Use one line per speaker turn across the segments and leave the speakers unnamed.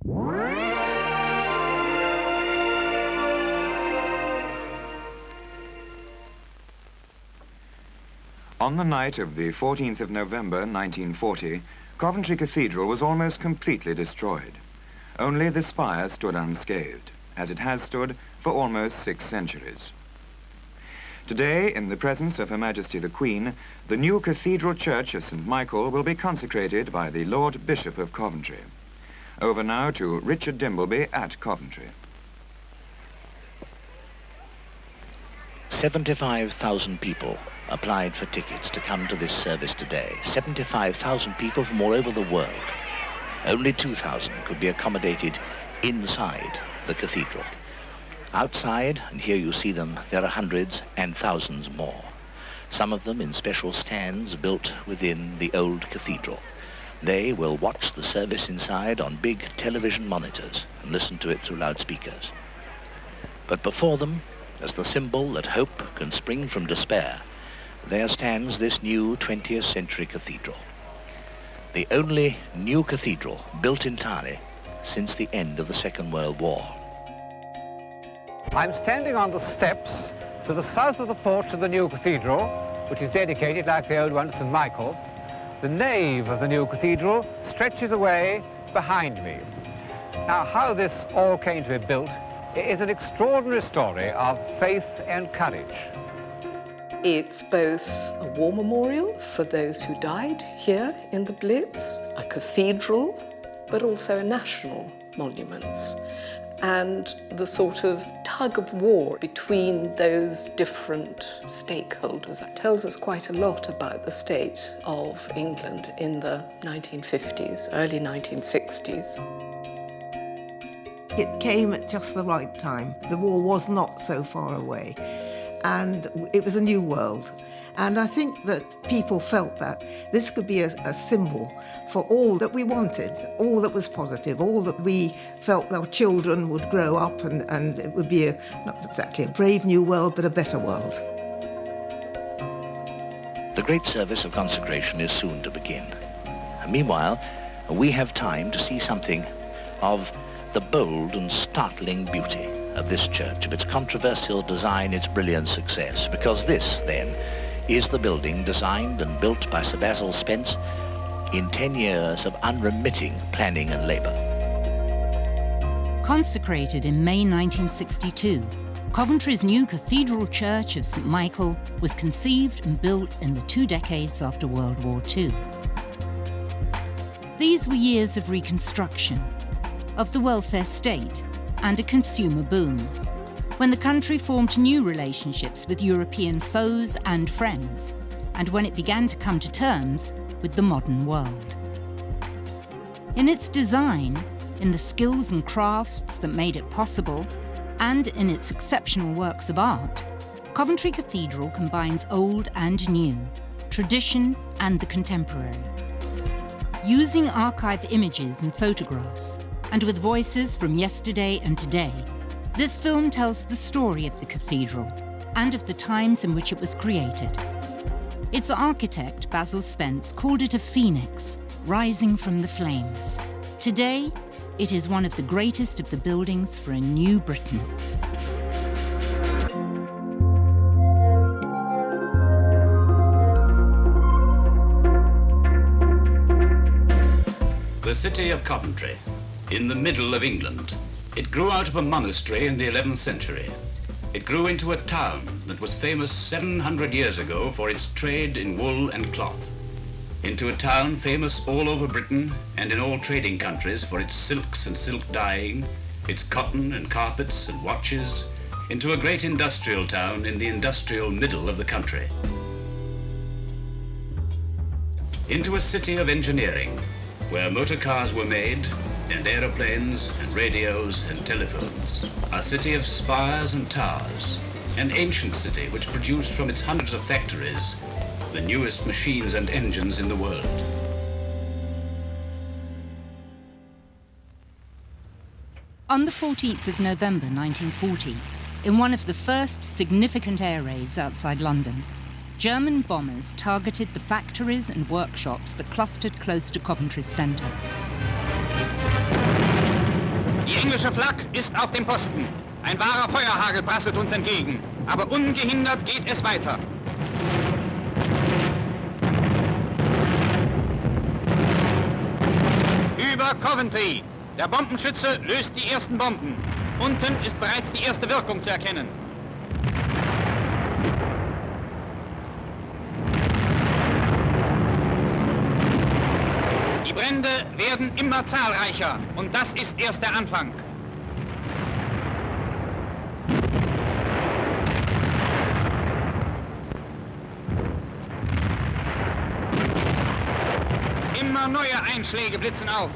On the night of the 14th of November 1940, Coventry Cathedral was almost completely destroyed. Only the spire stood unscathed, as it has stood for almost 6 centuries. Today, in the presence of Her Majesty the Queen, the new Cathedral Church of St. Michael will be consecrated by the Lord Bishop of Coventry. Over now to Richard Dimbleby at Coventry.
75,000 people applied for tickets to come to this service today. 75,000 people from all over the world. Only 2,000 could be accommodated inside the cathedral. Outside, and here you see them, there are hundreds and thousands more. Some of them in special stands built within the old cathedral. They will watch the service inside on big television monitors and listen to it through loudspeakers. But before them, as the symbol that hope can spring from despair, there stands this new 20th century cathedral. The only new cathedral built entirely since the end of the Second World War.
I'm standing on the steps to the south of the porch of the new cathedral, which is dedicated, like the old one, to St. Michael. The nave of the new cathedral stretches away behind me. Now, how this all came to be built is an extraordinary story of faith and courage.
It's both a war memorial for those who died here in the Blitz, a cathedral, but also a national monument. And the sort of tug of war between those different stakeholders tells us quite a lot about the state of England in the 1950s, early 1960s.
It came at just the right time. The war was not so far away, and it was a new world. And I think that people felt that this could be a symbol for all that we wanted, all that was positive, all that we felt our children would grow up and it would be not exactly a brave new world, but a better world.
The great service of consecration is soon to begin. And meanwhile, we have time to see something of the bold and startling beauty of this church, of its controversial design, its brilliant success, because this, then, is the building designed and built by Sir Basil Spence in 10 years of unremitting planning and labour.
Consecrated in May 1962, Coventry's new Cathedral Church of St. Michael was conceived and built in the 2 decades after World War II. These were years of reconstruction, of the welfare state, and a consumer boom, when the country formed new relationships with European foes and friends, and when it began to come to terms with the modern world. In its design, in the skills and crafts that made it possible, and in its exceptional works of art, Coventry Cathedral combines old and new, tradition and the contemporary. Using archive images and photographs, and with voices from yesterday and today, this film tells the story of the cathedral and of the times in which it was created. Its architect, Basil Spence, called it a phoenix rising from the flames. Today, it is one of the greatest of the buildings for a new Britain.
The city of Coventry, in the middle of England. It grew out of a monastery in the 11th century. It grew into a town that was famous 700 years ago for its trade in wool and cloth. Into a town famous all over Britain and in all trading countries for its silks and silk dyeing, its cotton and carpets and watches, into a great industrial town in the industrial middle of the country. Into a city of engineering, where motor cars were made, and aeroplanes and radios and telephones. A city of spires and towers, an ancient city which produced from its hundreds of factories the newest machines and engines in the world.
On the 14th of November 1940, in one of the first significant air raids outside London, German bombers targeted the factories and workshops that clustered close to Coventry's centre.
englische Flak ist auf dem Posten. Ein wahrer Feuerhagel prasselt uns entgegen, aber ungehindert geht es weiter. Über Coventry. Der Bombenschütze löst die ersten Bomben. Unten ist bereits die erste Wirkung zu erkennen. Die Brände werden immer zahlreicher und das ist erst der Anfang. Immer neue Einschläge blitzen auf.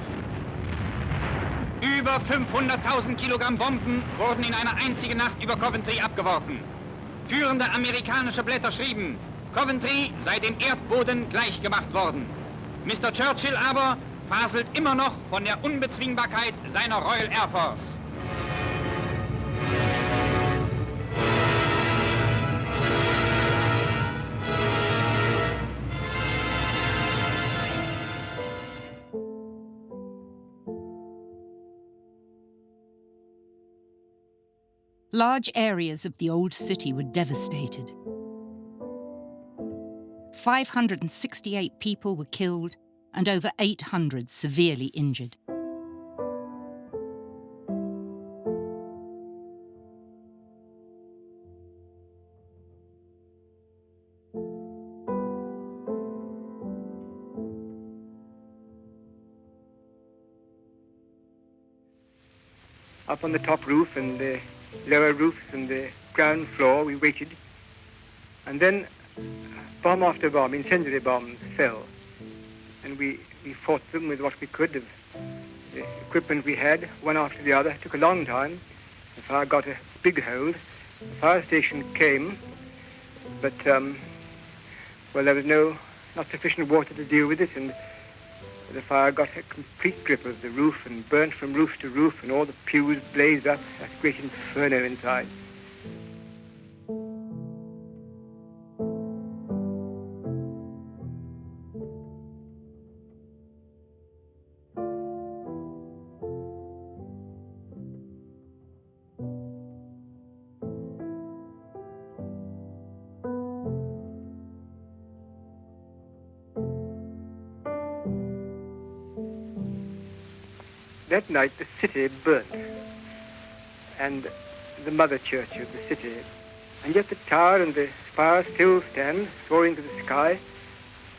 Über 500.000 Kilogramm Bomben wurden in einer einzigen Nacht über Coventry abgeworfen. Führende amerikanische Blätter schrieben, Coventry sei dem Erdboden gleichgemacht worden. Mr. Churchill aber faselt immer noch von der Unbezwingbarkeit seiner Royal Air Force.
Large areas of the old city were devastated. 568 people were killed and over 800 severely injured.
Up on the top roof and the lower roofs and the ground floor we waited, and then bomb after bomb, incendiary bombs fell, and we fought them with what we could of the equipment we had, one after the other. It took a long time. The fire got a big hold. The fire station came, but well, there was not sufficient water to deal with it, and the fire got a complete grip of the roof and burnt from roof to roof, and all the pews blazed up, that great inferno inside. That night the city burnt, and the mother church of the city, and yet the tower and the spire still stand, soaring to the sky,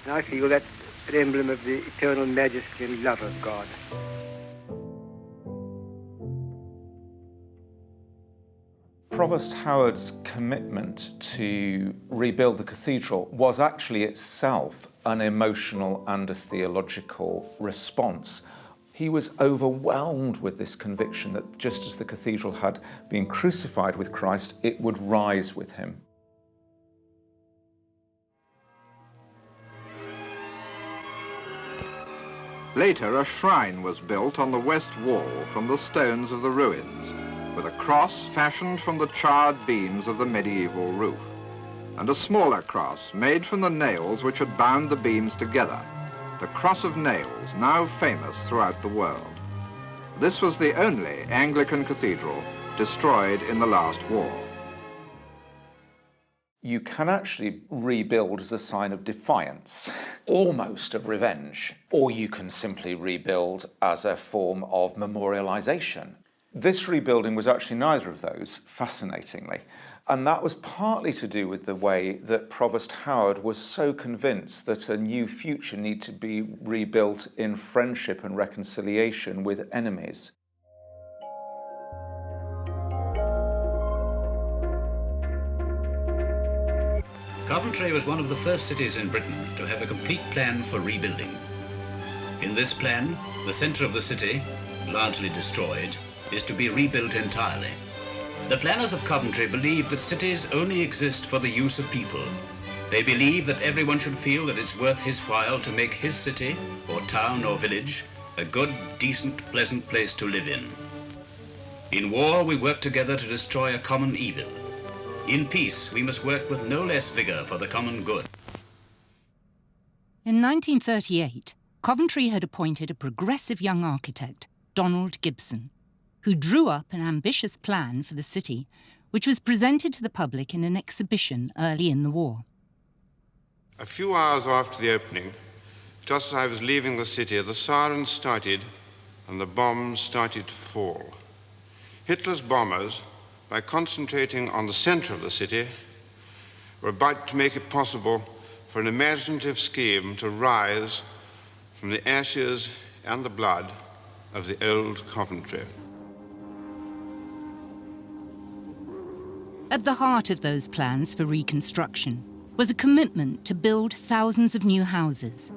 and I feel that's an emblem of the eternal majesty and love of God.
Provost Howard's commitment to rebuild the cathedral was actually itself an emotional and a theological response. He was overwhelmed with this conviction that just as the cathedral had been crucified with Christ, it would rise with him.
Later, a shrine was built on the west wall from the stones of the ruins, with a cross fashioned from the charred beams of the medieval roof, and a smaller cross made from the nails which had bound the beams together. The cross of nails, now famous throughout the world. This was the only Anglican cathedral destroyed in the last war.
You can actually rebuild as a sign of defiance, almost of revenge, or you can simply rebuild as a form of memorialization. This rebuilding was actually neither of those, fascinatingly. And that was partly to do with the way that Provost Howard was so convinced that a new future needed to be rebuilt in friendship and reconciliation with enemies.
Coventry was one of the first cities in Britain to have a complete plan for rebuilding. In this plan, the centre of the city, largely destroyed, is to be rebuilt entirely. The planners of Coventry believe that cities only exist for the use of people. They believe that everyone should feel that it's worth his while to make his city, or town or village, a good, decent, pleasant place to live in. In war, we work together to destroy a common evil. In peace, we must work with no less vigour for the common good.
In 1938, Coventry had appointed a progressive young architect, Donald Gibson. who drew up an ambitious plan for the city, which was presented to the public in an exhibition early in the war.
A few hours after the opening, just as I was leaving the city, the sirens started and the bombs started to fall. Hitler's bombers, by concentrating on the center of the city, were about to make it possible for an imaginative scheme to rise from the ashes and the blood of the old Coventry.
At the heart of those plans for reconstruction was a commitment to build thousands of new houses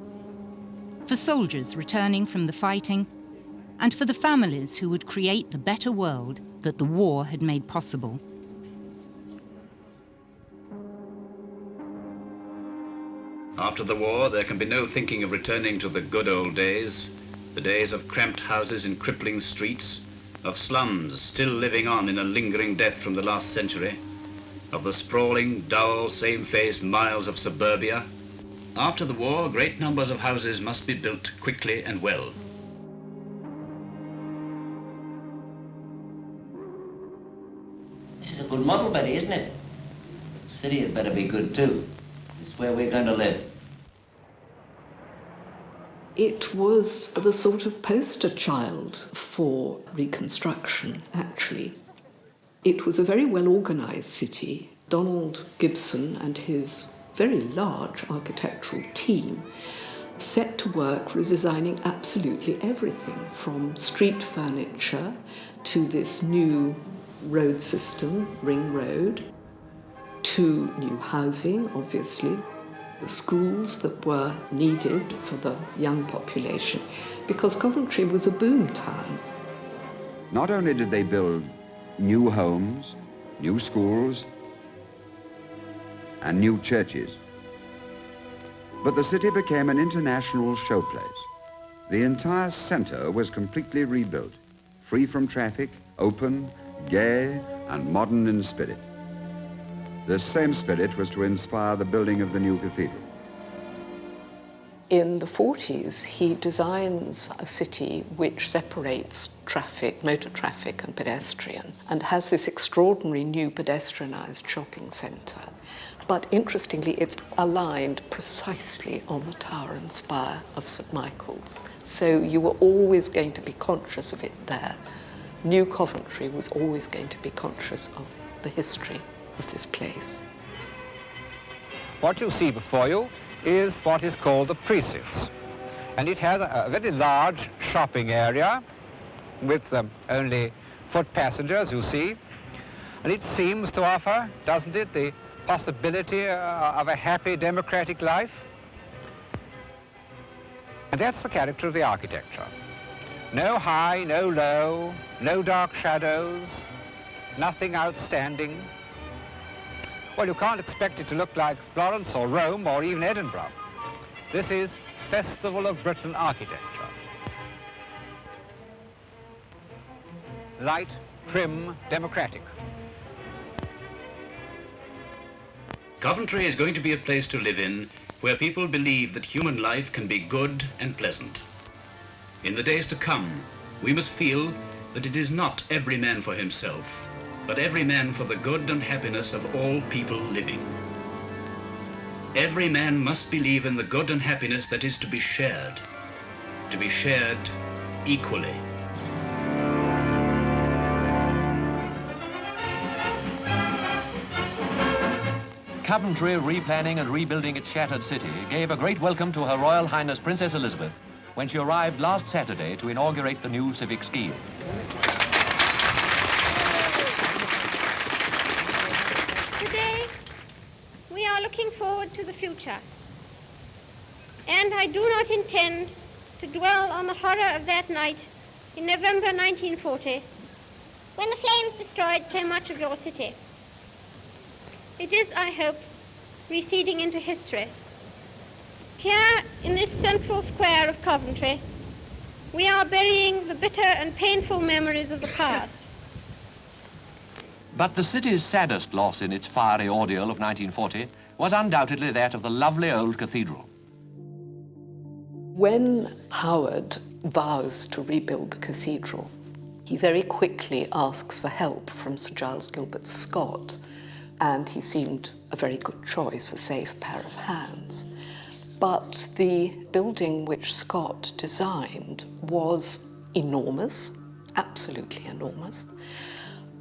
for soldiers returning from the fighting and for the families who would create the better world that the war had made possible.
After the war, there can be no thinking of returning to the good old days, the days of cramped houses in crippling streets, of slums still living on in a lingering death from the last century, of the sprawling, dull, same-faced miles of suburbia. After the war, great numbers of houses must be built quickly and well.
This is a good model, Betty, isn't it? The city had better be good, too. It's where we're going to live.
It was the sort of poster child for reconstruction, actually. It was a very well-organised city. Donald Gibson and his very large architectural team set to work redesigning absolutely everything, from street furniture to this new road system, Ring Road, to new housing, obviously, the schools that were needed for the young population, because Coventry was a boom town.
Not only did they build new homes, new schools, and new churches, but the city became an international showplace. The entire centre was completely rebuilt, free from traffic, open, gay, and modern in spirit. This same spirit was to inspire the building of the new cathedral.
In the 40s, he designs a city which separates traffic, motor traffic and pedestrian, and has this extraordinary new pedestrianised shopping centre. But interestingly, it's aligned precisely on the tower and spire of St. Michael's. So you were always going to be conscious of it there. New Coventry was always going to be conscious of the history of this place.
What you see before you is what is called the precincts. And it has a very large shopping area with only foot passengers, you see. And it seems to offer, doesn't it, the possibility of a happy democratic life. And that's the character of the architecture. No high, no low, no dark shadows, nothing outstanding. Well, you can't expect it to look like Florence or Rome or even Edinburgh. This is Festival of Britain architecture. Light, trim, democratic.
Coventry is going to be a place to live in where people believe that human life can be good and pleasant. In the days to come, we must feel that it is not every man for himself, but every man for the good and happiness of all people living. Every man must believe in the good and happiness that is to be shared equally.
Coventry, replanning and rebuilding its shattered city, gave a great welcome to Her Royal Highness Princess Elizabeth when she arrived last Saturday to inaugurate the new civic scheme.
Today, we are looking forward to the future, and I do not intend to dwell on the horror of that night in November 1940, when the flames destroyed so much of your city. It is, I hope, receding into history. Here, in this central square of Coventry, we are burying the bitter and painful memories of the past.
But the city's saddest loss in its fiery ordeal of 1940 was undoubtedly that of the lovely old cathedral.
When Howard vows to rebuild the cathedral, He very quickly asks for help from Sir Giles Gilbert Scott, and he seemed a very good choice, a safe pair of hands. But the building which Scott designed was enormous, absolutely enormous,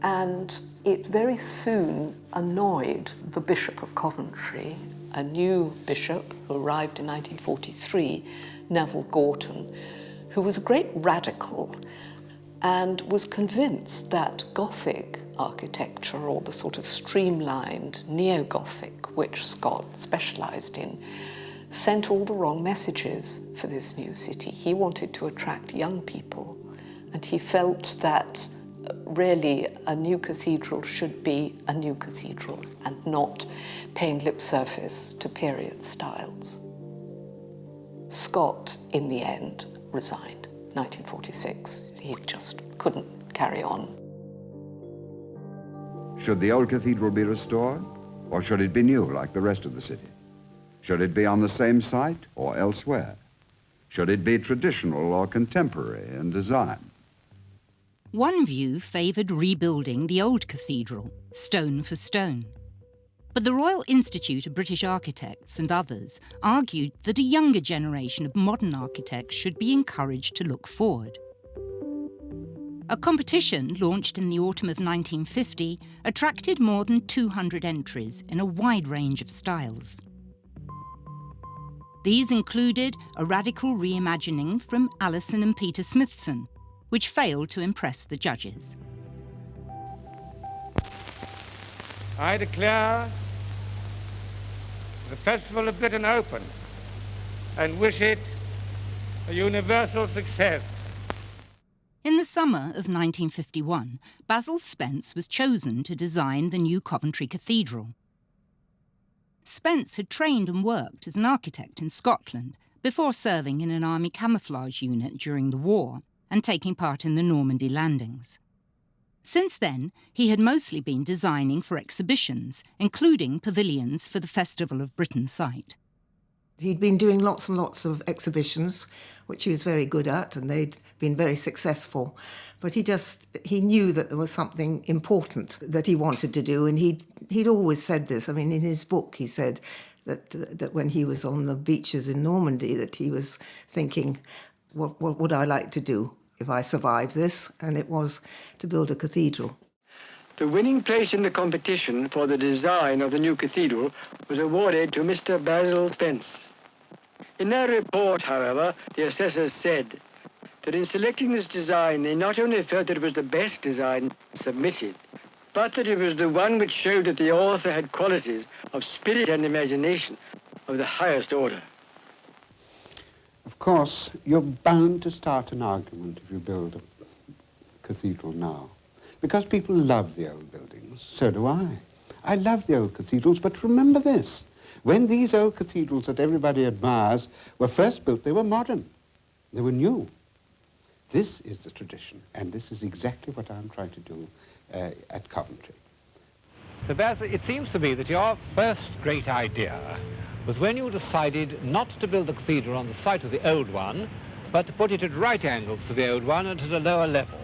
and it very soon annoyed the Bishop of Coventry, a new bishop who arrived in 1943, Neville Gorton, who was a great radical and was convinced that Gothic architecture, or the sort of streamlined neo-Gothic, which Scott specialised in, sent all the wrong messages for this new city. He wanted to attract young people, and he felt that really a new cathedral should be a new cathedral and not paying lip service to period styles. Scott, in the end, resigned, 1946. He just couldn't carry on.
Should the old cathedral be restored, or should it be new like the rest of the city? Should it be on the same site or elsewhere? Should it be traditional or contemporary in design?
One view favoured rebuilding the old cathedral, stone for stone. But the Royal Institute of British Architects and others argued that a younger generation of modern architects should be encouraged to look forward. A competition launched in the autumn of 1950 attracted more than 200 entries in a wide range of styles. These included a radical reimagining from Allison and Peter Smithson, which failed to impress the judges.
I declare the Festival of Britain open and wish it a universal success.
In the summer of 1951, Basil Spence was chosen to design the new Coventry Cathedral. Spence had trained and worked as an architect in Scotland before serving in an army camouflage unit during the war and taking part in the Normandy landings. Since then, he had mostly been designing for exhibitions, including pavilions for the Festival of Britain site.
He'd been doing lots and lots of exhibitions, which he was very good at, and they'd been very successful. But he knew that there was something important that he wanted to do, and he'd always said this. I mean, in his book, he said that when he was on the beaches in Normandy, that he was thinking, what would I like to do if I survive this? And it was to build a cathedral.
The winning place in the competition for the design of the new cathedral was awarded to Mr. Basil Spence. In their report, however, the assessors said that in selecting this design, they not only felt that it was the best design submitted, but that it was the one which showed that the author had qualities of spirit and imagination of the highest order.
Of course, you're bound to start an argument if you build a cathedral now, because people love the old buildings. So do I. I love the old cathedrals, but remember this. When these old cathedrals that everybody admires were first built, they were modern. They were new. This is the tradition, and this is exactly what I'm trying to do at Coventry.
So Basil, it seems to me that your first great idea was when you decided not to build the cathedral on the site of the old one, but to put it at right angles to the old one and at a lower level.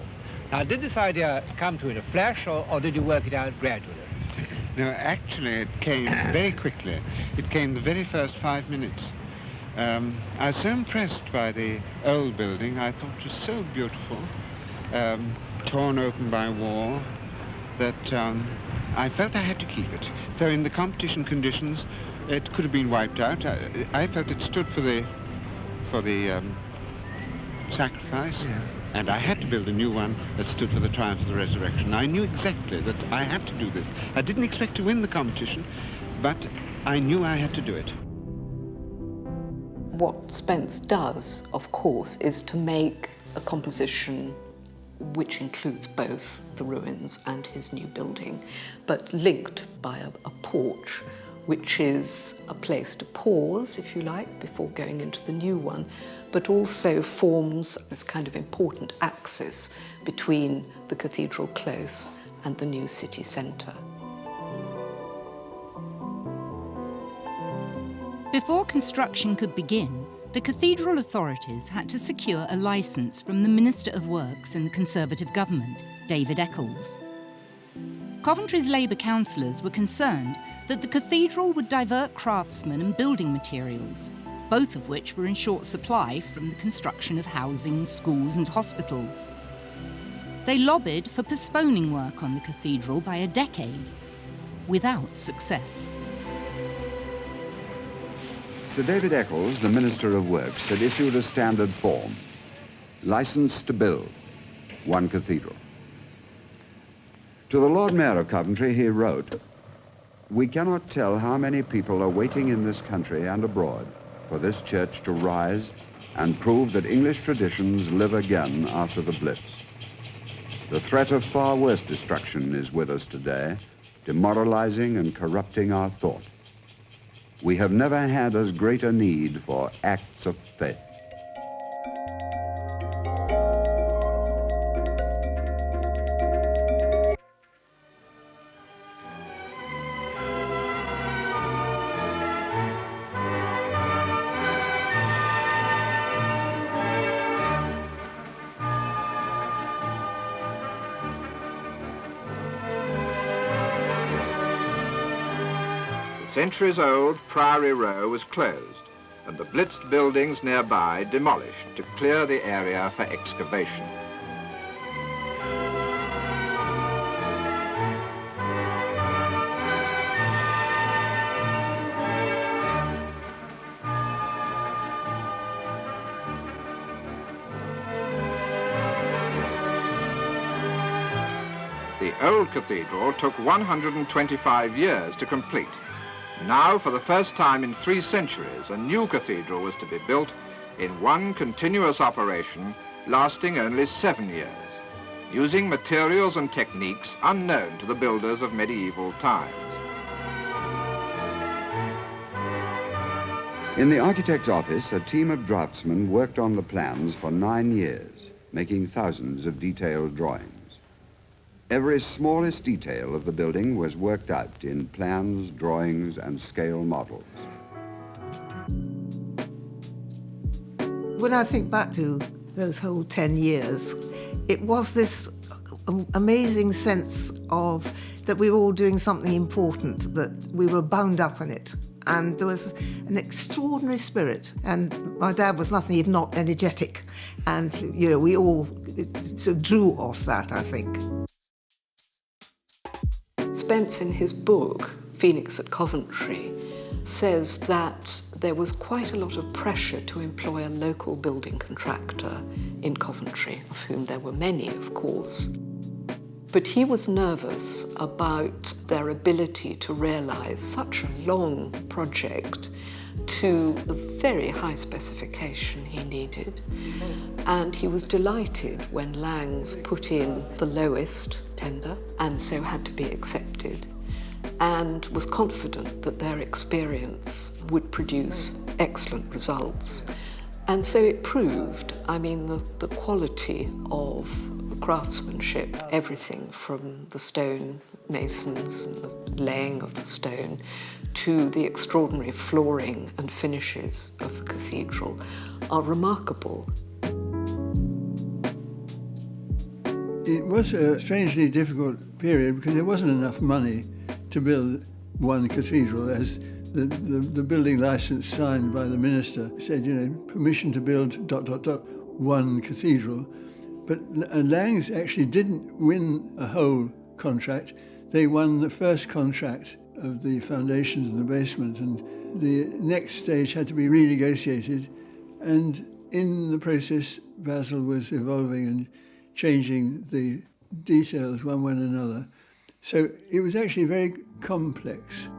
Now, did this idea come to you in a flash, or did you work it out gradually?
No, actually, it came very quickly. It came the very first 5 minutes. I was so impressed by the old building. I thought it was so beautiful, torn open by war, that I felt I had to keep it. So in the competition conditions, it could have been wiped out. I felt it stood for the sacrifice, yeah. And I had to build a new one that stood for the triumph of the resurrection. I knew exactly that I had to do this. I didn't expect to win the competition, but I knew I had to do it.
What Spence does, of course, is to make a composition which includes both the ruins and his new building, but linked by a porch, which is a place to pause, if you like, before going into the new one, but also forms this kind of important axis between the cathedral close and the new city centre.
Before construction could begin, the cathedral authorities had to secure a licence from the Minister of Works in the Conservative government, David Eccles. Coventry's Labour councillors were concerned that the cathedral would divert craftsmen and building materials, both of which were in short supply from the construction of housing, schools and hospitals. They lobbied for postponing work on the cathedral by a decade, without success.
Sir David Eccles, the Minister of Works, had issued a standard form, licence to build one cathedral. To the Lord Mayor of Coventry, he wrote, "We cannot tell how many people are waiting in this country and abroad for this church to rise and prove that English traditions live again after the Blitz. The threat of far worse destruction is with us today, demoralizing and corrupting our thought. We have never had as great a need for acts of faith."
Centuries-old Priory Row was closed and the blitzed buildings nearby demolished to clear the area for excavation. The old cathedral took 125 years to complete. Now, for the first time in 3 centuries, a new cathedral was to be built in one continuous operation lasting only 7 years, using materials and techniques unknown to the builders of medieval times.
In the architect's office, a team of draftsmen worked on the plans for 9 years, making thousands of detailed drawings. Every smallest detail of the building was worked out in plans, drawings, and scale models.
When I think back to those whole 10 years, it was this amazing sense of that we were all doing something important, that we were bound up in it. And there was an extraordinary spirit. And my dad was nothing if not energetic. And, you know, we all sort of drew off that, I think.
Spence, in his book, Phoenix at Coventry, says that there was quite a lot of pressure to employ a local building contractor in Coventry, of whom there were many, of course. But he was nervous about their ability to realise such a long project to the very high specification he needed. And he was delighted when Langs put in the lowest tender and so had to be accepted, and was confident that their experience would produce excellent results. And so it proved, I mean, the quality of the craftsmanship, everything from the stone masons and the laying of the stone to the extraordinary flooring and finishes of the cathedral are remarkable.
It was a strangely difficult period because there wasn't enough money to build one cathedral, as the building licence signed by the minister said, you know, permission to build ... one cathedral. But Langs actually didn't win a whole contract. They won the first contract of the foundations and the basement, and the next stage had to be renegotiated. And in the process, Basil was evolving and changing the details one way and another. So it was actually very complex.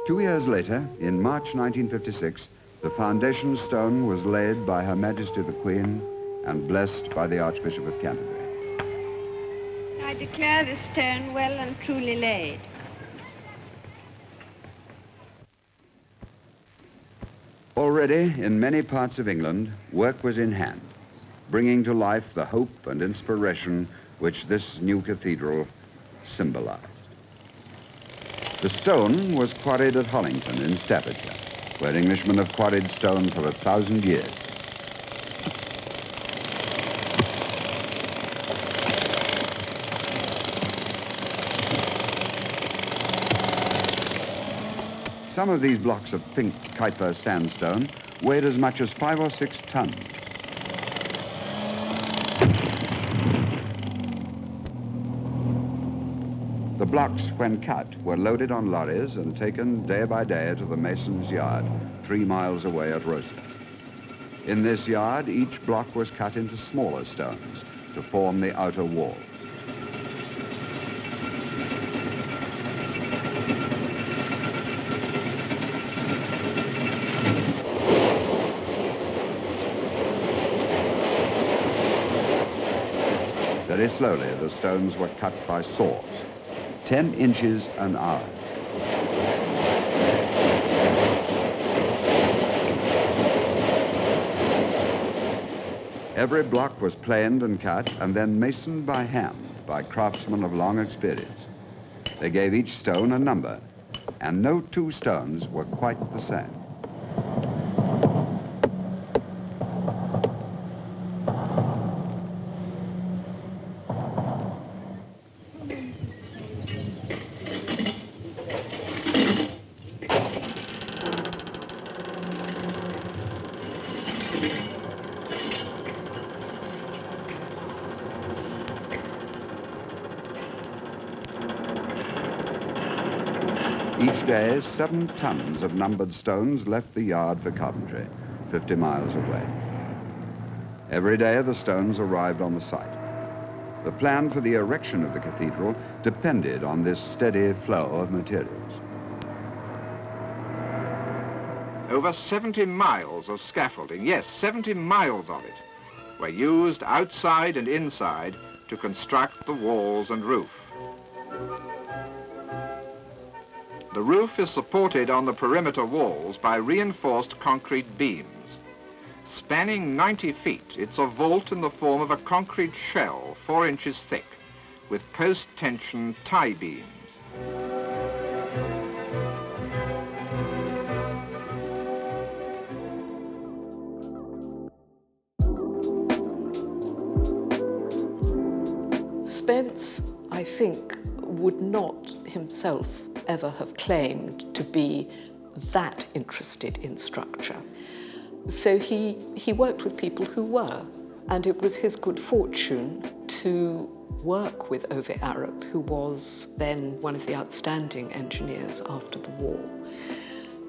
Two years later, in March 1956, the foundation stone was laid by Her Majesty the Queen and blessed by the Archbishop of Canterbury.
I declare this stone well and truly laid.
Already, in many parts of England, work was in hand, bringing to life the hope and inspiration which this new cathedral symbolized. The stone was quarried at Hollington in Staffordshire, where Englishmen have quarried stone for 1,000 years. Some of these blocks of pink Kuiper sandstone weighed as much as 5 or 6 tons. The blocks, when cut, were loaded on lorries and taken day by day to the mason's yard 3 miles away at Rosslyn. In this yard, each block was cut into smaller stones to form the outer wall. Very slowly, the stones were cut by saws, 10 inches an hour. Every block was planed and cut and then masoned by hand by craftsmen of long experience. They gave each stone a number, and no 2 stones were quite the same. Each day, 7 tons of numbered stones left the yard for Coventry, 50 miles away. Every day, the stones arrived on the site. The plan for the erection of the cathedral depended on this steady flow of materials.
Over 70 miles of scaffolding, yes, 70 miles of it, were used outside and inside to construct the walls and roof. The roof is supported on the perimeter walls by reinforced concrete beams. Spanning 90 feet, it's a vault in the form of a concrete shell 4 inches thick with post-tension tie beams.
Spence, I think, would not himself ever have claimed to be that interested in structure. So he worked with people who were, and it was his good fortune to work with Ove Arup, who was then one of the outstanding engineers after the war,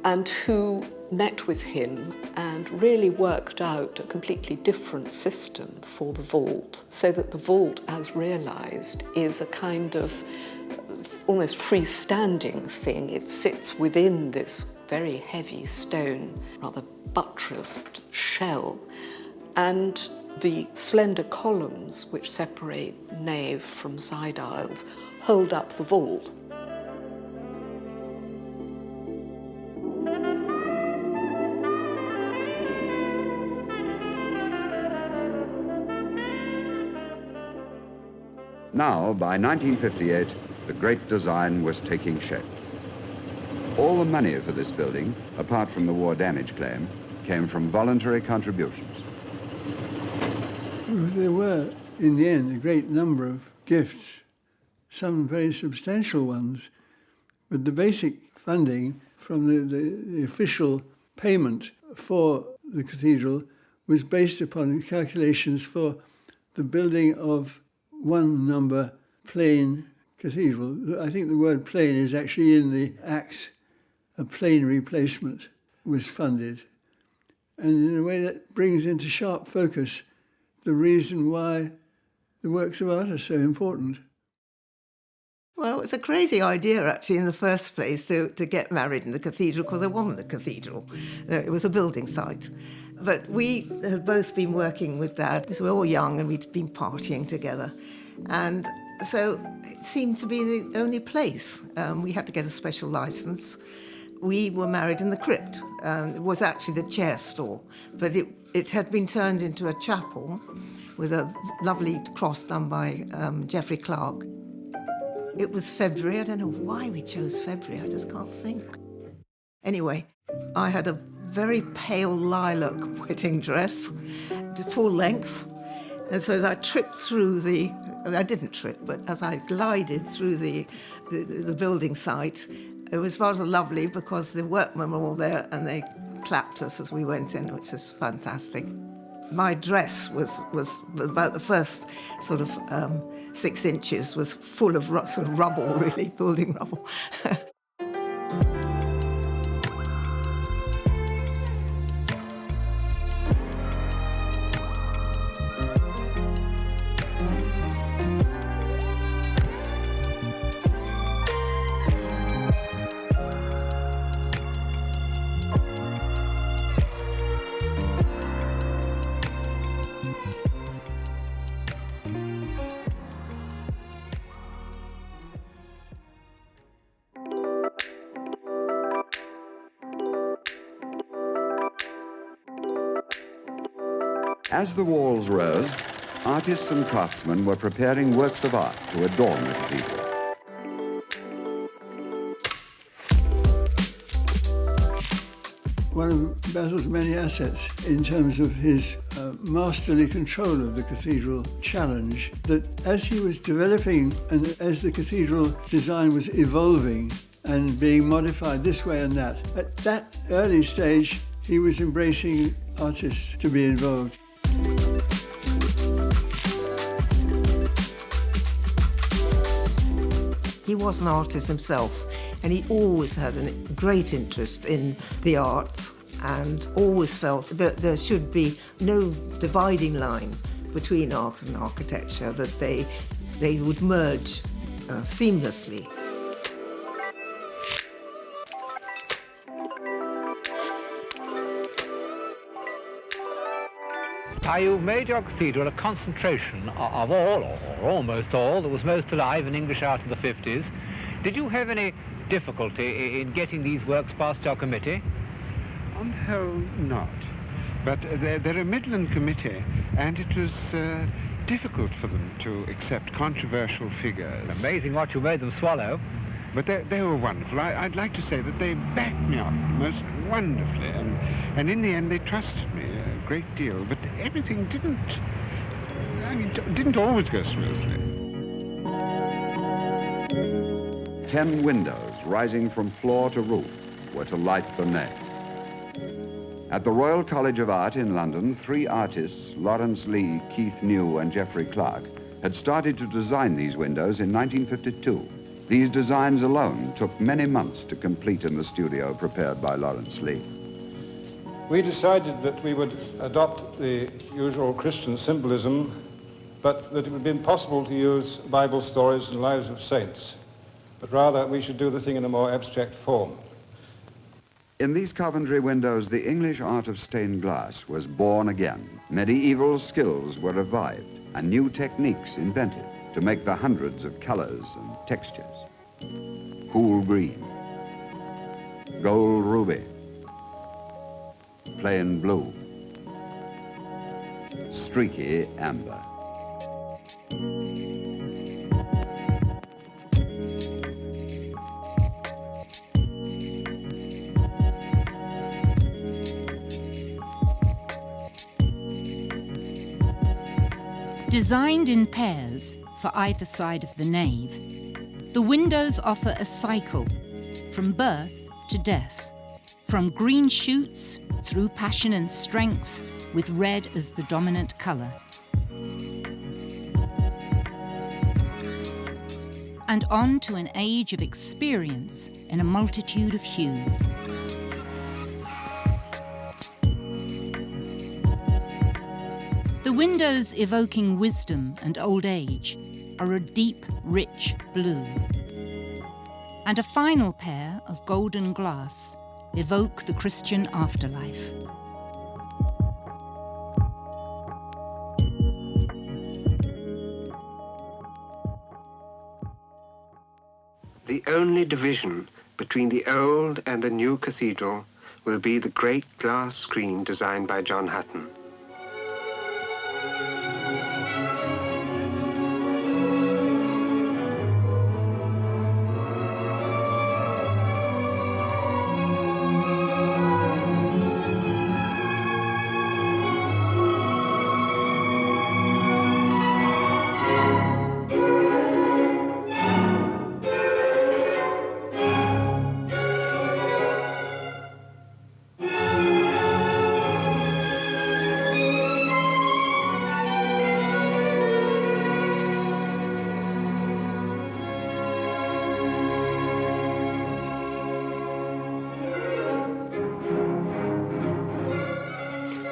and who met with him and really worked out a completely different system for the vault, so that the vault, as realized, is a kind of almost freestanding thing. It sits within this very heavy stone, rather buttressed shell, and the slender columns which separate nave from side aisles hold up the vault.
Now, by 1958, the great design was taking shape. All the money for this building, apart from the war damage claim, came from voluntary contributions.
There were, in the end, a great number of gifts, some very substantial ones, but the basic funding from the official payment for the cathedral was based upon calculations for the building of 1 number plain cathedral. I think the word plain is actually in the Act. A plain replacement was funded. And in a way that brings into sharp focus the reason why the works of art are so important.
Well, it was a crazy idea, actually, in the first place, to get married in the cathedral, because there wasn't a cathedral. It was a building site. But we had both been working with Dad, because we were all young and we'd been partying together. And so it seemed to be the only place. We had to get a special license. We were married in the crypt. It was actually the chair store, but it had been turned into a chapel with a lovely cross done by Geoffrey Clark. It was February. I don't know why we chose February. I just can't think. Anyway, I had a very pale lilac wedding dress, full length. And so as I tripped through I didn't trip, but as I glided through the building site, it was rather lovely because the workmen were all there and they clapped us as we went in, which is fantastic. My dress was about the first sort of 6 inches was full of sort of rubble, really, building rubble.
As the walls rose, artists and craftsmen were preparing works of art to adorn the cathedral.
One of Basil's many assets in terms of his masterly control of the cathedral challenge, that as he was developing and as the cathedral design was evolving and being modified this way and that, at that early stage he was embracing artists to be involved.
He was an artist himself, and he always had a great interest in the arts and always felt that there should be no dividing line between art and architecture, that they would merge seamlessly.
You've made your cathedral a concentration of all, or almost all, that was most alive in English art in the 50s. Did you have any difficulty in getting these works past your committee?
On the whole, not. But they're a Midland committee, and it was difficult for them to accept controversial figures.
Amazing what you made them swallow.
But they were wonderful. I'd like to say that they backed me up most wonderfully, and in the end they trusted me a great deal. But everything didn't always go smoothly.
10 windows rising from floor to roof were to light the nave. At the Royal College of Art in London, 3 artists, Lawrence Lee, Keith New and Geoffrey Clark, had started to design these windows in 1952. These designs alone took many months to complete in the studio prepared by Lawrence Lee.
We decided that we would adopt the usual Christian symbolism, but that it would be impossible to use Bible stories and lives of saints, but rather we should do the thing in a more abstract form.
In these Coventry windows, the English art of stained glass was born again. Medieval skills were revived and new techniques invented to make the hundreds of colors and textures. Cool green, gold ruby, plain blue, streaky amber.
Designed in pairs for either side of the nave, the windows offer a cycle from birth to death, from green shoots through passion and strength, with red as the dominant colour, and on to an age of experience in a multitude of hues. The windows evoking wisdom and old age are a deep, rich blue. And a final pair of golden glass evoke the Christian afterlife.
The only division between the old and the new cathedral will be the great glass screen designed by John Hutton.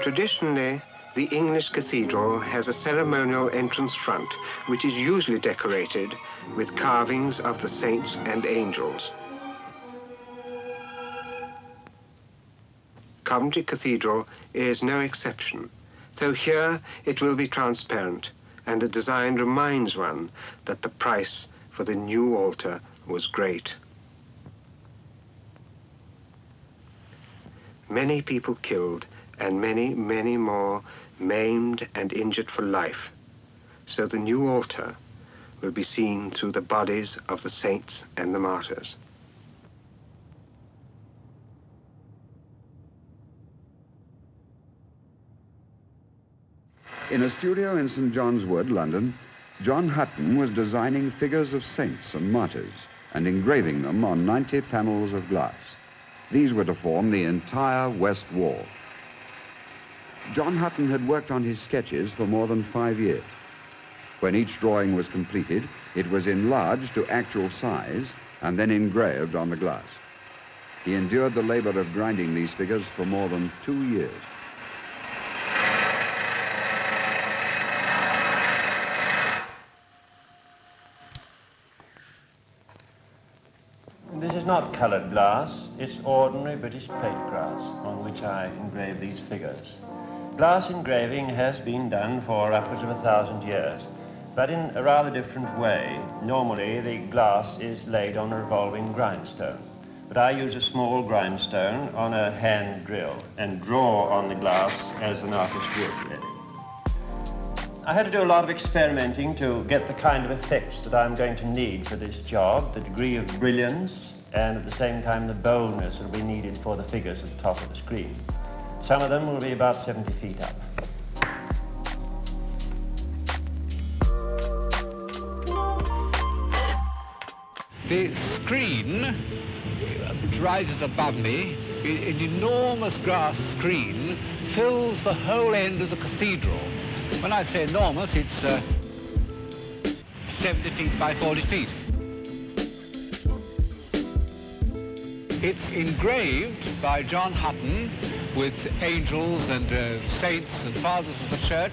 Traditionally, the English cathedral has a ceremonial entrance front, which is usually decorated with carvings of the saints and angels. Coventry Cathedral is no exception, so here it will be transparent, and the design reminds one that the price for the new altar was great. Many people killed, and many, many more maimed and injured for life. So the new altar will be seen through the bodies of the saints and the martyrs.
In a studio in St. John's Wood, London, John Hutton was designing figures of saints and martyrs and engraving them on 90 panels of glass. These were to form the entire west wall. John Hutton had worked on his sketches for more than 5 years. When each drawing was completed, it was enlarged to actual size and then engraved on the glass. He endured the labor of grinding these figures for more than 2 years.
This is not colored glass, it's ordinary British plate glass on which I engrave these figures. Glass engraving has been done for upwards of 1,000 years, but in a rather different way. Normally, the glass is laid on a revolving grindstone, but I use a small grindstone on a hand drill and draw on the glass as an artist would, really. I had to do a lot of experimenting to get the kind of effects that I'm going to need for this job, the degree of brilliance, and at the same time the boldness that will be needed for the figures at the top of the screen. Some of them will be about 70 feet up.
The screen rises above me. An enormous glass screen fills the whole end of the cathedral. When I say enormous, it's 70 feet by 40 feet. It's engraved by John Hutton with angels and saints and fathers of the church.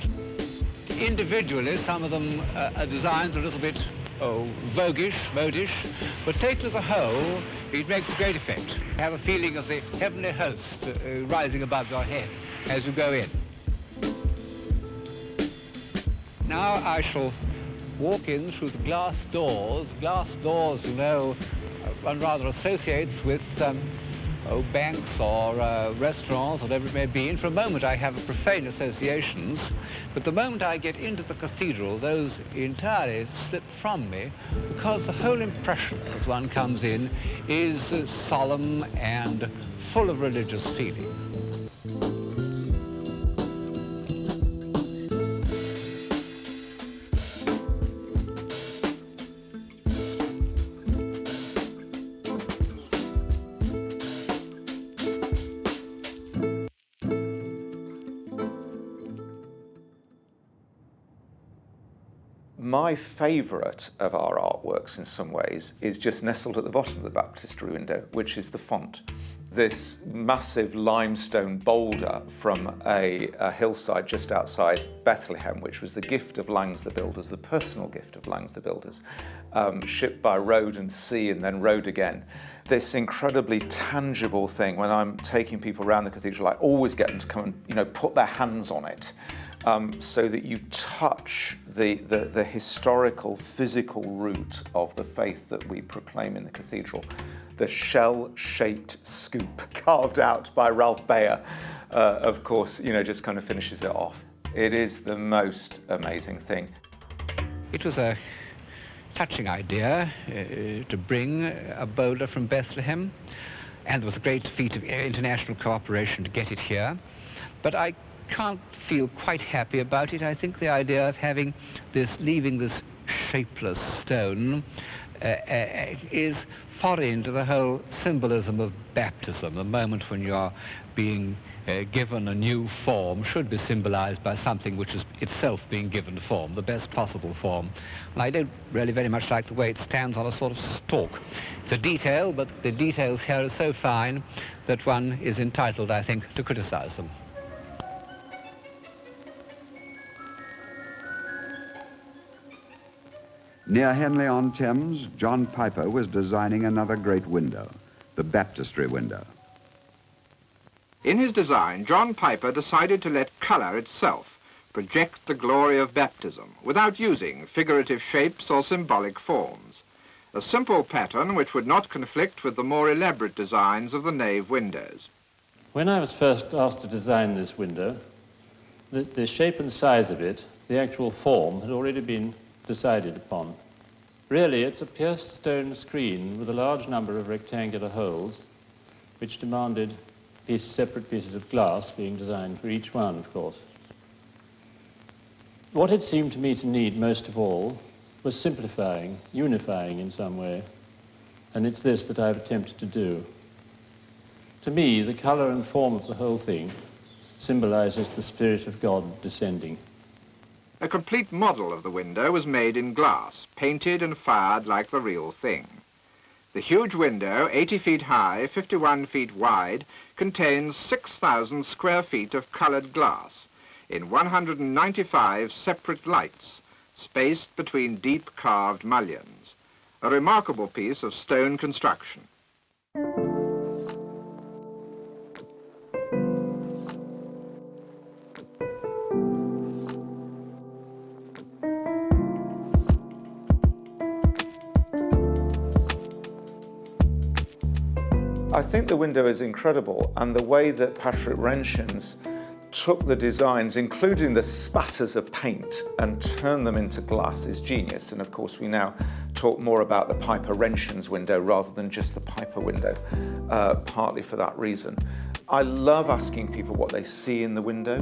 Individually, some of them are designed a little bit voguish, modish, but taken as a whole, it makes a great effect. You have a feeling of the heavenly host rising above your head as you go in. Now I shall walk in through the glass doors. Glass doors, you know, one rather associates with banks or restaurants, whatever it may be. And for a moment I have profane associations, but the moment I get into the cathedral, those entirely slip from me, because the whole impression as one comes in is solemn and full of religious feeling.
My favourite of our artworks in some ways is just nestled at the bottom of the baptistry window, which is the font. This massive limestone boulder from a hillside just outside Bethlehem, which was the gift of Langs the Builders, the personal gift of Langs the Builders, shipped by road and sea and then road again. This incredibly tangible thing, when I'm taking people around the cathedral, I always get them to come and put their hands on it. So that you touch the historical, physical root of the faith that we proclaim in the cathedral. the shell-shaped scoop carved out by Ralph Bayer, of course, just kind of finishes it off. It is the most amazing thing.
It was a touching idea to bring a boulder from Bethlehem, and there was a great feat of international cooperation to get it here. But I can't feel quite happy about it. I think the idea of leaving this shapeless stone is foreign to the whole symbolism of baptism. The moment when you are being given a new form should be symbolized by something which is itself being given form, the best possible form. And I don't really very much like the way it stands on a sort of stalk. It's a detail, but the details here are so fine that one is entitled, I think, to criticize them.
Near Henley-on-Thames, John Piper was designing another great window, the baptistry window.
In his design, John Piper decided to let colour itself project the glory of baptism without using figurative shapes or symbolic forms. A simple pattern which would not conflict with the more elaborate designs of the nave windows.
When I was first asked to design this window, the shape and size of it, the actual form, had already been decided upon. Really, it's a pierced stone screen with a large number of rectangular holes, which demanded separate pieces of glass being designed for each one, of course. What it seemed to me to need most of all was simplifying, unifying in some way, and it's this that I've attempted to do. To me, the colour and form of the whole thing symbolizes the Spirit of God descending.
A complete model of the window was made in glass, painted and fired like the real thing. The huge window, 80 feet high, 51 feet wide, contains 6,000 square feet of coloured glass in 195 separate lights, spaced between deep carved mullions. A remarkable piece of stone construction.
I think the window is incredible, and the way that Patrick Renshins took the designs, including the spatters of paint, and turned them into glass is genius. And of course we now talk more about the Piper Renshins window rather than just the Piper window, partly for that reason. I love asking people what they see in the window,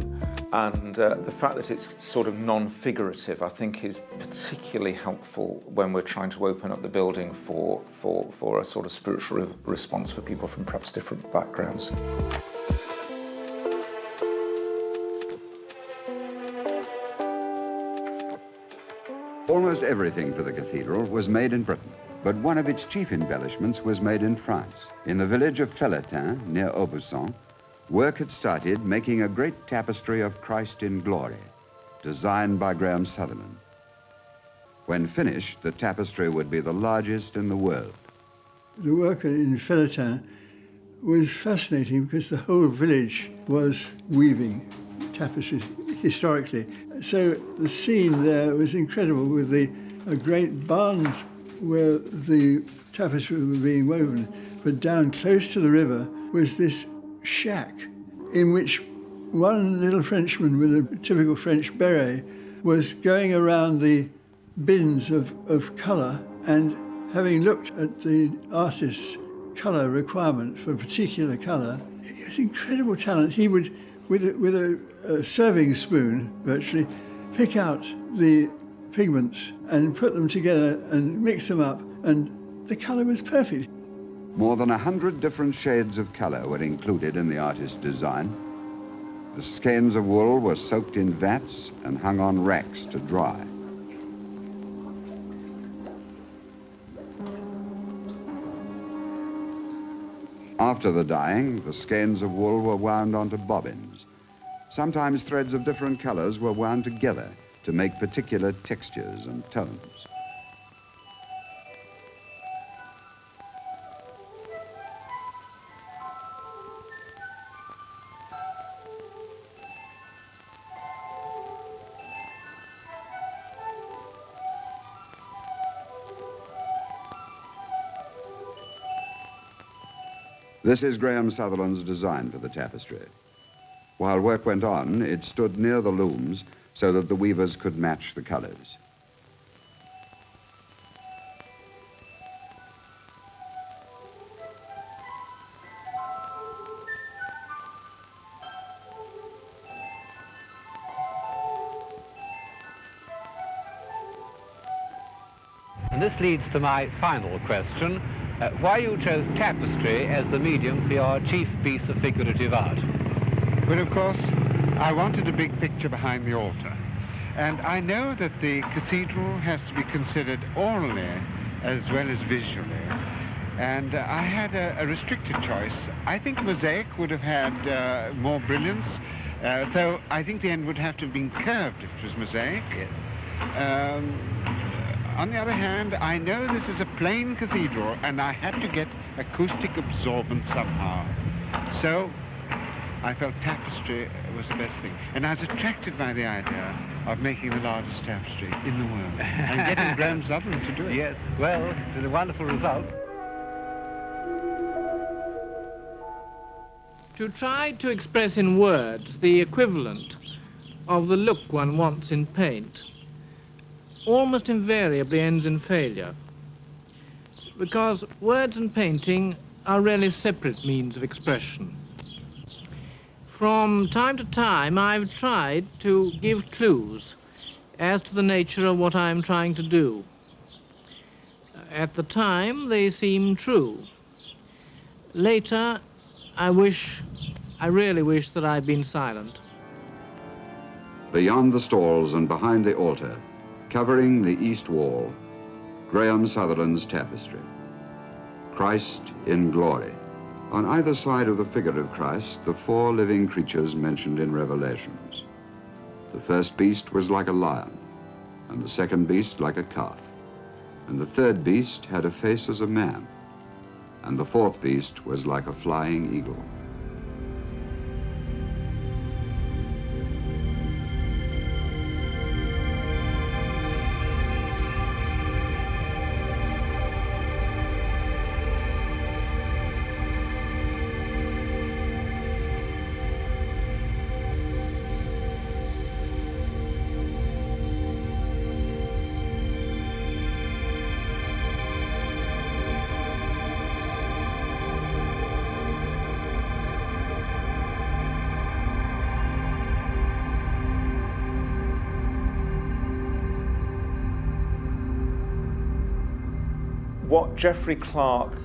and the fact that it's sort of non-figurative I think is particularly helpful when we're trying to open up the building for a sort of spiritual response for people from perhaps different backgrounds.
Almost everything for the cathedral was made in Britain, but one of its chief embellishments was made in France. In the village of Felletin, near Aubusson, work had started making a great tapestry of Christ in glory, designed by Graham Sutherland. When finished, the tapestry would be the largest in the world.
The work in Felletin was fascinating because the whole village was weaving tapestries historically. So the scene there was incredible with a great barn where the tapestry was being woven, but down close to the river was this shack in which one little Frenchman with a typical French beret was going around the bins of colour, and having looked at the artist's colour requirement for a particular colour, it was incredible talent. He would, with a serving spoon, virtually, pick out the pigments and put them together and mix them up, and the colour was perfect.
More than 100 different shades of colour were included in the artist's design. The skeins of wool were soaked in vats and hung on racks to dry. After the dyeing, the skeins of wool were wound onto bobbins. Sometimes threads of different colours were wound together to make particular textures and tones. This is Graham Sutherland's design for the tapestry. While work went on, it stood near the looms so that the weavers could match the colors.
And this leads to my final question, why you chose tapestry as the medium for your chief piece of figurative art.
Well, of course, I wanted a big picture behind the altar. And I know that the cathedral has to be considered orally as well as visually. And I had a restricted choice. I think mosaic would have had more brilliance, though I think the end would have to have been curved if it was mosaic. Yes. On the other hand, I know this is a plain cathedral, and I had to get acoustic absorbance somehow. So I felt tapestry was the best thing. And I was attracted by the idea of making the largest tapestry in the world and getting Graham Sutherland to do it.
Yes, well, it's a wonderful result.
To try to express in words the equivalent of the look one wants in paint almost invariably ends in failure, because words and painting are really separate means of expression. From time to time, I've tried to give clues as to the nature of what I'm trying to do. At the time, they seem true. Later, I really wish that I'd been silent.
Beyond the stalls and behind the altar, covering the east wall, Graham Sutherland's tapestry. Christ in glory. On either side of the figure of Christ, the four living creatures mentioned in Revelations. The first beast was like a lion, and the second beast like a calf, and the third beast had a face as a man, and the fourth beast was like a flying eagle.
What Geoffrey Clark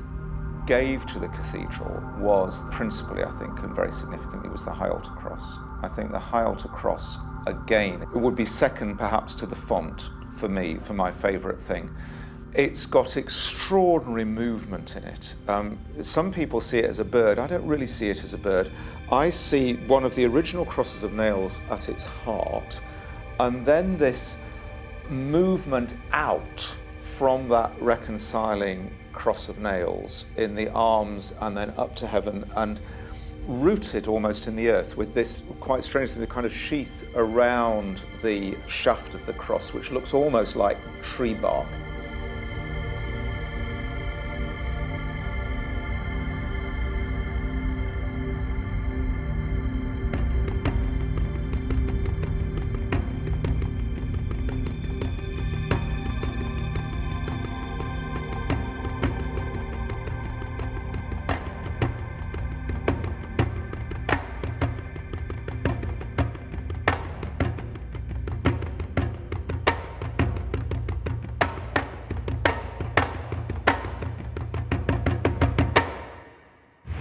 gave to the cathedral was principally, I think, and very significantly, was the high altar cross. I think the high altar cross, again, it would be second perhaps to the font for me, for my favourite thing. It's got extraordinary movement in it. Some people see it as a bird. I don't really see it as a bird. I see one of the original crosses of nails at its heart, and then this movement out from that reconciling cross of nails in the arms and then up to heaven and rooted almost in the earth with this, quite strangely, the kind of sheath around the shaft of the cross, which looks almost like tree bark.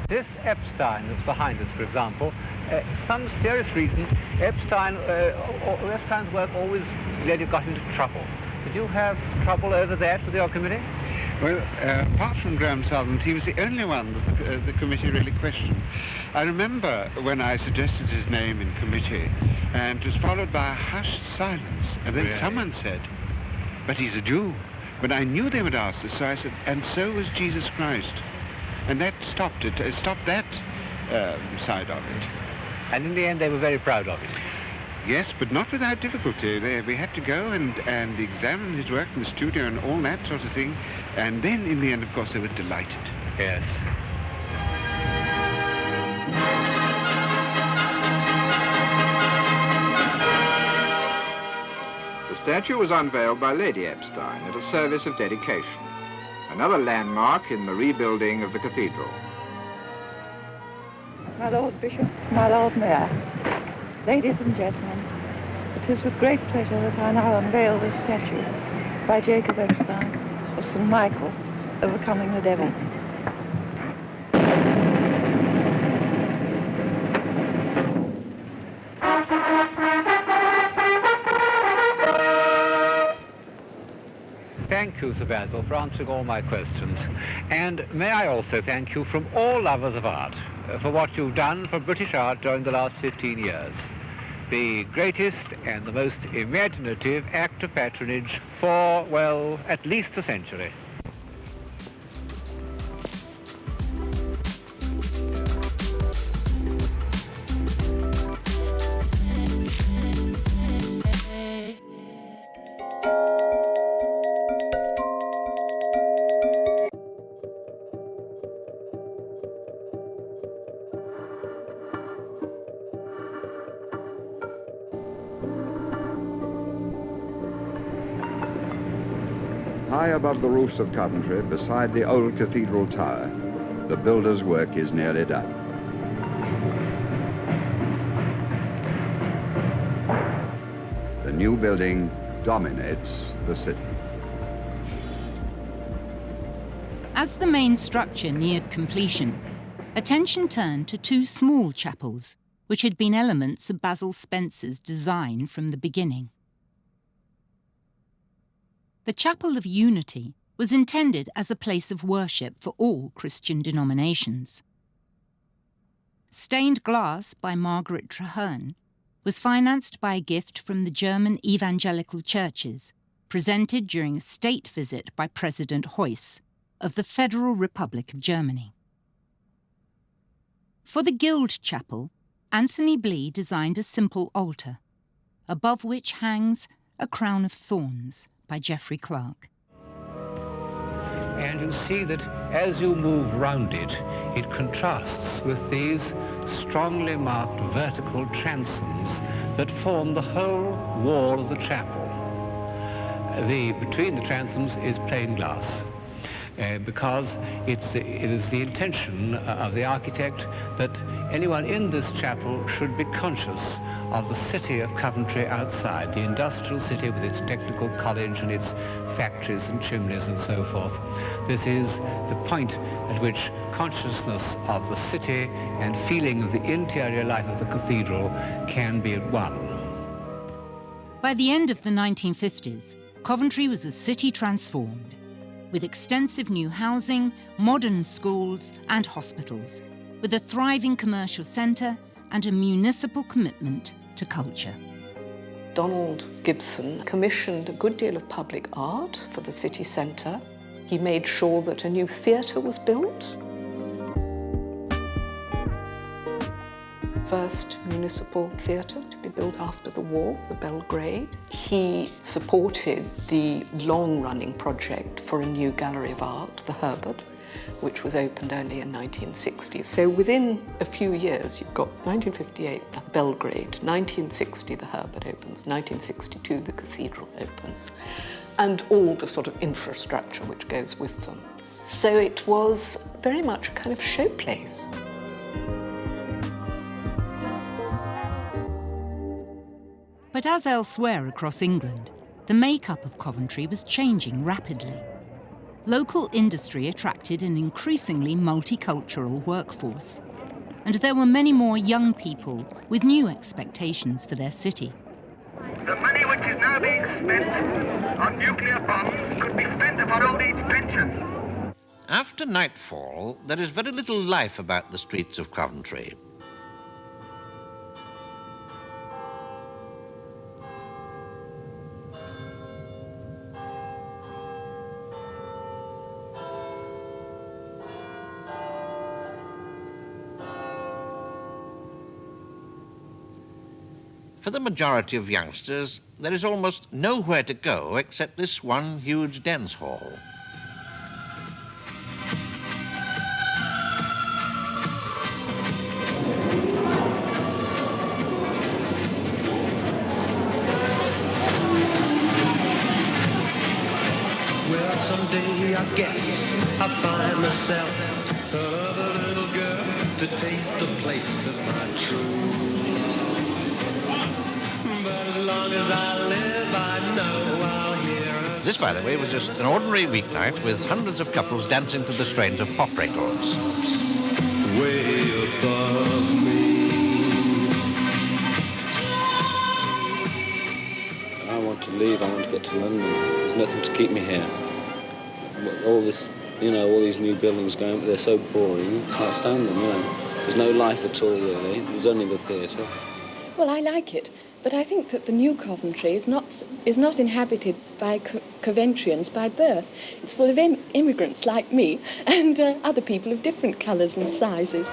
This Epstein that's behind us, for example, some mysterious reason, Epstein's work always really got into trouble. Did you have trouble over that with your committee?
Well, apart from Graham Sutherland, he was the only one that the committee really questioned. I remember when I suggested his name in committee, and it was followed by a hushed silence, and then someone said, "But he's a Jew." But I knew they would ask this, so I said, "And so was Jesus Christ." And that stopped it. It stopped that side of it.
And in the end, they were very proud of it.
Yes, but not without difficulty. We had to go and examine his work in the studio and all that sort of thing. And then, in the end, of course, they were delighted.
Yes.
The statue was unveiled by Lady Epstein at a service of dedication, another landmark in the rebuilding of the cathedral.
My Lord Bishop, my Lord Mayor, ladies and gentlemen, it is with great pleasure that I now unveil this statue by Jacob Epstein of St. Michael overcoming the devil.
Thank you, Sir Basil, for answering all my questions. And may I also thank you from all lovers of art for what you've done for British art during the last 15 years. The greatest and the most imaginative act of patronage for, well, at least a century.
High above the roofs of Coventry, beside the old cathedral tower, the builder's work is nearly done. The new building dominates the city.
As the main structure neared completion, attention turned to two small chapels, which had been elements of Basil Spencer's design from the beginning. The Chapel of Unity was intended as a place of worship for all Christian denominations. Stained glass by Margaret Traherne was financed by a gift from the German evangelical churches, presented during a state visit by President Heuss of the Federal Republic of Germany. For the Guild Chapel, Anthony Blee designed a simple altar, above which hangs a crown of thorns by Geoffrey Clark.
And you see that as you move round it, it contrasts with these strongly marked vertical transoms that form the whole wall of the chapel. Between the transoms is plain glass, because it is the intention of the architect that anyone in this chapel should be conscious of the city of Coventry outside, the industrial city with its technical college and its factories and chimneys and so forth. This is the point at which consciousness of the city and feeling of the interior life of the cathedral can be at one.
By the end of the 1950s, Coventry was a city transformed, with extensive new housing, modern schools and hospitals, with a thriving commercial centre and a municipal commitment to culture.
Donald Gibson commissioned a good deal of public art for the city centre. He made sure that a new theatre was built. First municipal theatre to be built after the war, the Belgrade. He supported the long-running project for a new gallery of art, the Herbert, which was opened only in 1960. So within a few years, you've got 1958, the Belgrade, 1960, the Herbert opens, 1962, the cathedral opens, and all the sort of infrastructure which goes with them. So it was very much a kind of showplace.
But as elsewhere across England, the makeup of Coventry was changing rapidly. Local industry attracted an increasingly multicultural workforce, and there were many more young people with new expectations for their city.
The money which is now being spent on nuclear bombs could be spent upon old age pensions.
After nightfall, there is very little life about the streets of Coventry. For the majority of youngsters, there is almost nowhere to go except this one huge dance hall.
one day I guess I'll find myself another little girl to take the place of my true love. But as long as I live, I know I'll hear her.
This, by the way, was just an ordinary weeknight with hundreds of couples dancing to the strains of pop records.
Way above me.
I want to leave. I want to get to London. There's nothing to keep me here. All this, all these new buildings going up, they're so boring. Can't stand them, There's no life at all, really. There's only the theatre.
Well, I like it, but I think that the new Coventry is not inhabited by Coventrians by birth. It's full of immigrants like me and other people of different colours and sizes.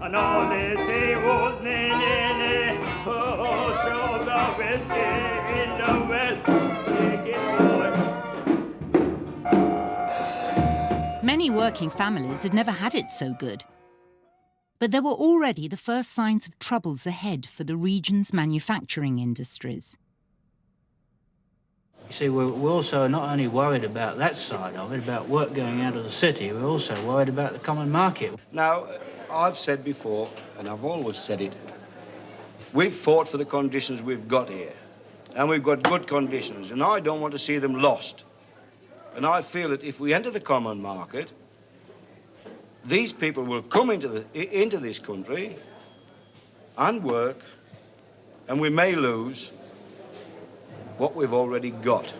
And all they say was nay. Oh, throw the whiskey in the well.
Many working families had never had it so good. But there were already the first signs of troubles ahead for the region's manufacturing industries.
You see, we're also not only worried about that side of it, about work going out of the city, we're also worried about the common market.
Now, I've said before, and I've always said it, we've fought for the conditions we've got here, and we've got good conditions, and I don't want to see them lost. And I feel that if we enter the common market, these people will come into this country and work, and we may lose what we've already got.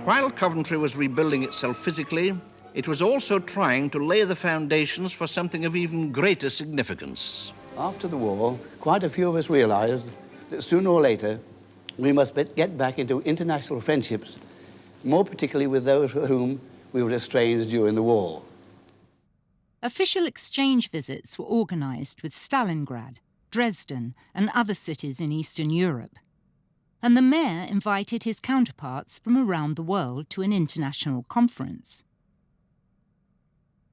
While Coventry was rebuilding itself physically, it was also trying to lay the foundations for something of even greater significance.
After the war, quite a few of us realized that sooner or later we must get back into international friendships, more particularly with those for whom we were estranged during the war.
Official exchange visits were organised with Stalingrad, Dresden and other cities in Eastern Europe. And the mayor invited his counterparts from around the world to an international conference.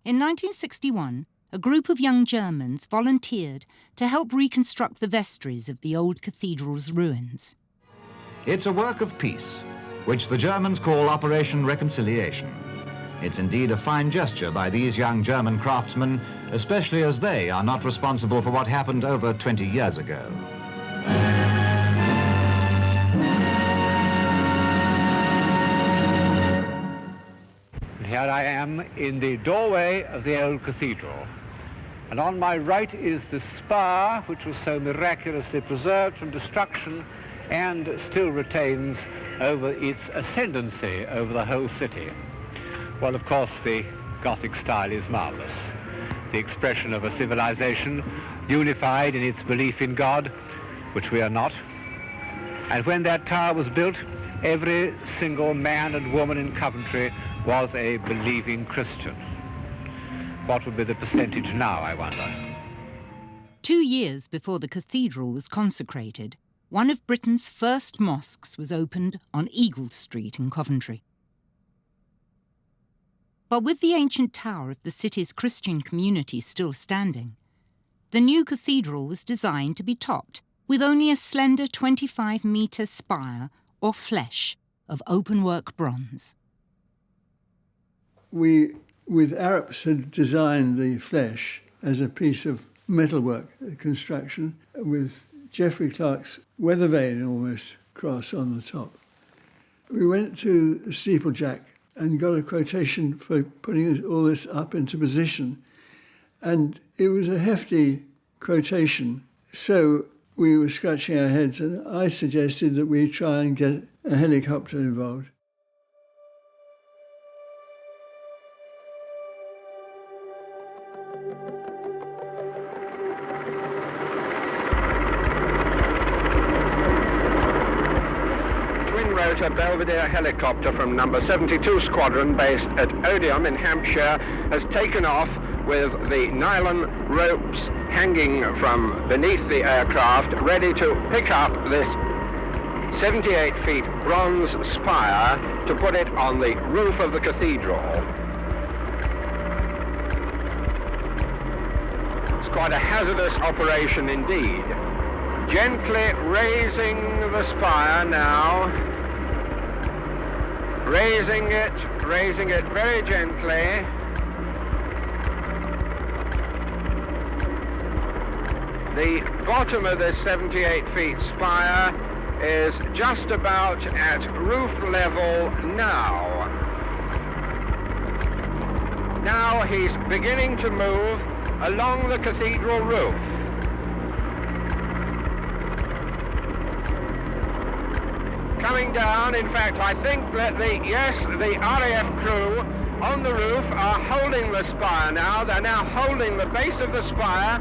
In 1961, a group of young Germans volunteered to help reconstruct the vestries of the old cathedral's ruins.
It's a work of peace, which the Germans call Operation Reconciliation. It's indeed a fine gesture by these young German craftsmen, especially as they are not responsible for what happened over 20 years ago.
Here I am in the doorway of the old cathedral, and on my right is the spire which was so miraculously preserved from destruction and still retains over its ascendancy over the whole city. Well, of course, the Gothic style is marvelous, the expression of a civilization unified in its belief in God, which we are not. And when that tower was built, every single man and woman in Coventry was a believing Christian. What would be the percentage now, I wonder?
2 years before the cathedral was consecrated, one of Britain's first mosques was opened on Eagle Street in Coventry. But with the ancient tower of the city's Christian community still standing, the new cathedral was designed to be topped with only a slender 25-metre spire or flesh of open-work bronze.
We, with Arabs, had designed the flesh as a piece of metalwork construction with Geoffrey Clark's weather vane almost cross on the top. We went to Steeplejack and got a quotation for putting all this up into position, and it was a hefty quotation. So we were scratching our heads, and I suggested that we try and get a helicopter involved.
one-rotor Belvedere helicopter from number 72 Squadron based at Odium in Hampshire has taken off with the nylon ropes hanging from beneath the aircraft, ready to pick up this 78 feet bronze spire to put it on the roof of the cathedral. It's quite a hazardous operation indeed. Gently raising the spire now. Raising it very gently. The bottom of this 78 feet spire is just about at roof level now. Now he's beginning to move along the cathedral roof. Coming down, in fact, I think that the RAF crew on the roof are holding the spire now. They're now holding the base of the spire.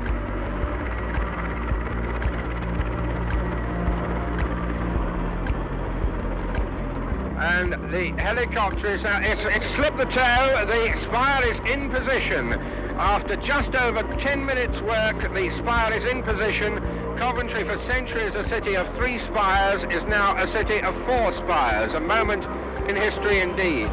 And the helicopter is now, it's slipped the tow, the spire is in position. After just over 10 minutes work, the spire is in position. Coventry, for centuries a city of 3 spires, is now a city of 4 spires. A moment in history indeed.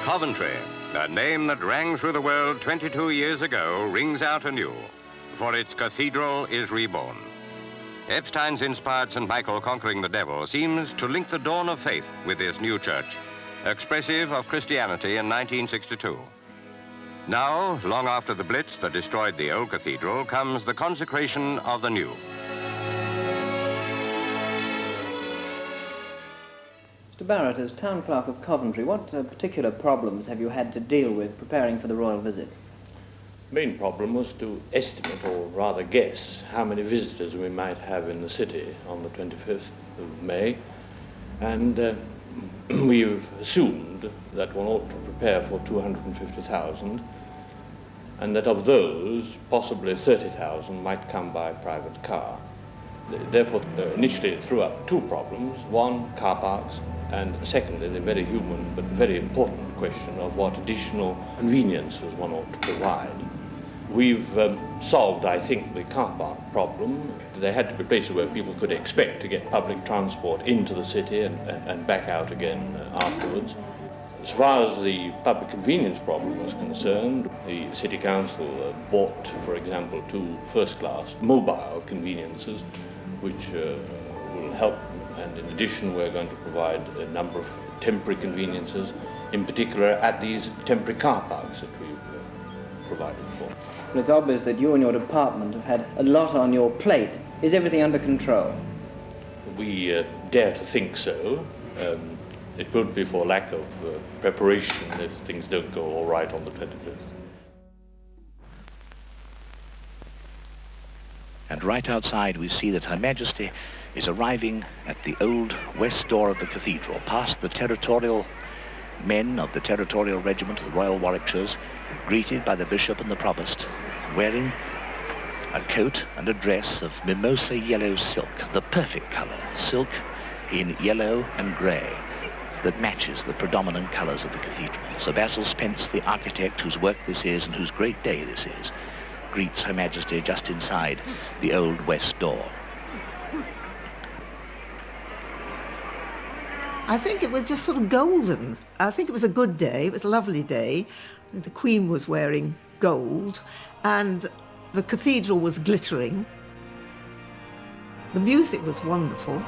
Coventry, a name that rang through the world 22 years ago, rings out anew, for its cathedral is reborn. Epstein's inspired St. Michael conquering the devil seems to link the dawn of faith with this new church, expressive of Christianity in 1962. Now, long after the blitz that destroyed the old cathedral, comes the consecration of the new.
Mr. Barrett, as Town Clerk of Coventry, what particular problems have you had to deal with preparing for the royal visit?
The main problem was to estimate, or rather guess, how many visitors we might have in the city on the 25th of May. And we've assumed that one ought to prepare for 250,000, and that of those, possibly 30,000 might come by private car. Therefore, initially it threw up 2 problems. One, car parks, and secondly, the very human but very important question of what additional conveniences one ought to provide. We've solved, I think, the car park problem. There had to be places where people could expect to get public transport into the city and back out again afterwards. As far as the public convenience problem was concerned, the City Council bought, for example, 2 first-class mobile conveniences, which will help. And in addition, we're going to provide a number of temporary conveniences, in particular at these temporary car parks that we've provided for.
Well, it's obvious that you and your department have had a lot on your plate. Is everything under control?
We dare to think so. It would be for lack of preparation if things don't go all right on the 25th.
And right outside we see that Her Majesty is arriving at the old west door of the cathedral, past the territorial men of the territorial regiment of the Royal Warwickshires, greeted by the bishop and the provost, wearing a coat and a dress of mimosa yellow silk, the perfect colour, silk in yellow and grey, that matches the predominant colours of the cathedral. Sir Basil Spence, the architect whose work this is and whose great day this is, greets Her Majesty just inside the old west door.
I think it was just sort of golden. I think it was a good day. It was a lovely day. The Queen was wearing gold and the cathedral was glittering. The music was wonderful.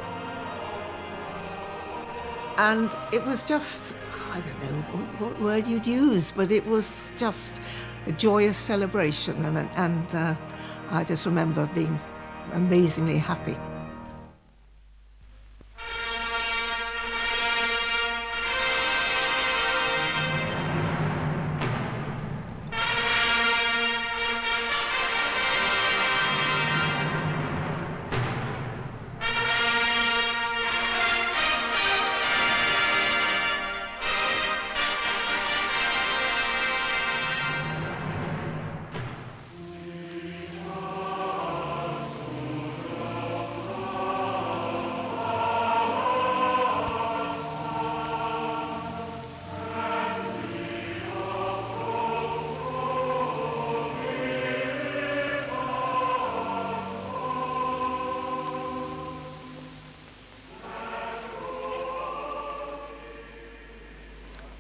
And it was just, I don't know what word you'd use, but it was just a joyous celebration. And I just remember being amazingly happy.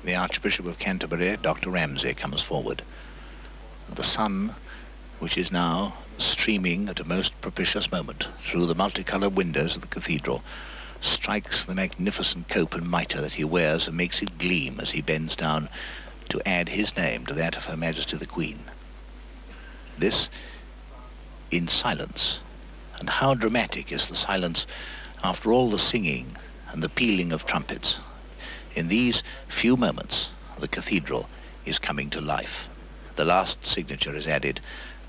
the Archbishop of Canterbury, Dr. Ramsay, comes forward. The sun, which is now streaming at a most propitious moment through the multicolored windows of the cathedral, strikes the magnificent cope and mitre that he wears and makes it gleam as he bends down to add his name to that of Her Majesty the Queen. This in silence. And how dramatic is the silence after all the singing and the pealing of trumpets. In these few moments, the cathedral is coming to life. The last signature is added,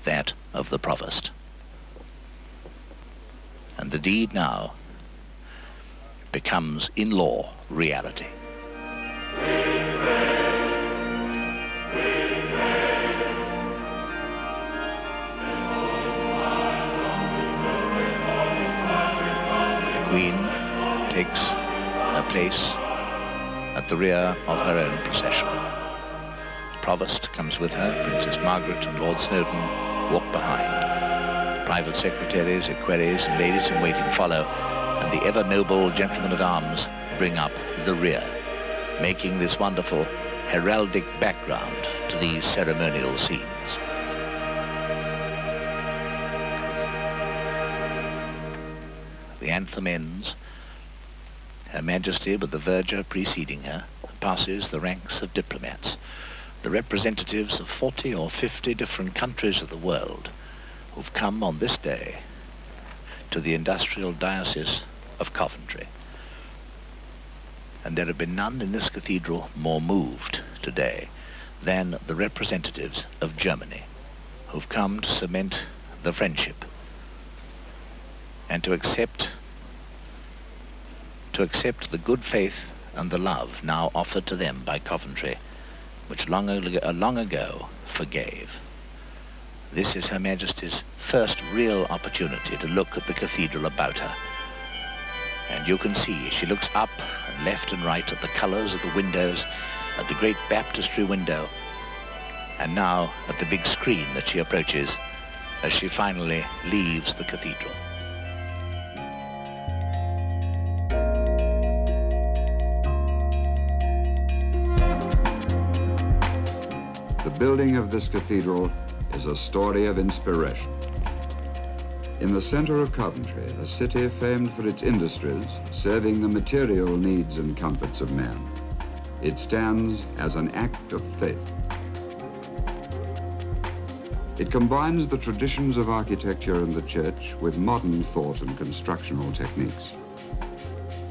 that of the provost. And the deed now becomes, in law, reality. The Queen takes her place at the rear of her own procession. The provost comes with her, Princess Margaret and Lord Snowdon walk behind. Private secretaries, equerries, and ladies-in-waiting follow, and the ever-noble gentlemen-at-arms bring up the rear, making this wonderful heraldic background to these ceremonial scenes. The anthem ends. Her Majesty, with the verger preceding her, passes the ranks of diplomats, the representatives of 40 or 50 different countries of the world who've come on this day to the industrial diocese of Coventry. And there have been none in this cathedral more moved today than the representatives of Germany, who've come to cement the friendship and to accept the good faith and the love now offered to them by Coventry, which long ago forgave. This is Her Majesty's first real opportunity to look at the cathedral about her. And you can see she looks up and left and right at the colors of the windows, at the great baptistry window, and now at the big screen that she approaches as she finally leaves the cathedral.
The building of this cathedral is a story of inspiration. In the center of Coventry, a city famed for its industries, serving the material needs and comforts of man, it stands as an act of faith. It combines the traditions of architecture and the church with modern thought and constructional techniques.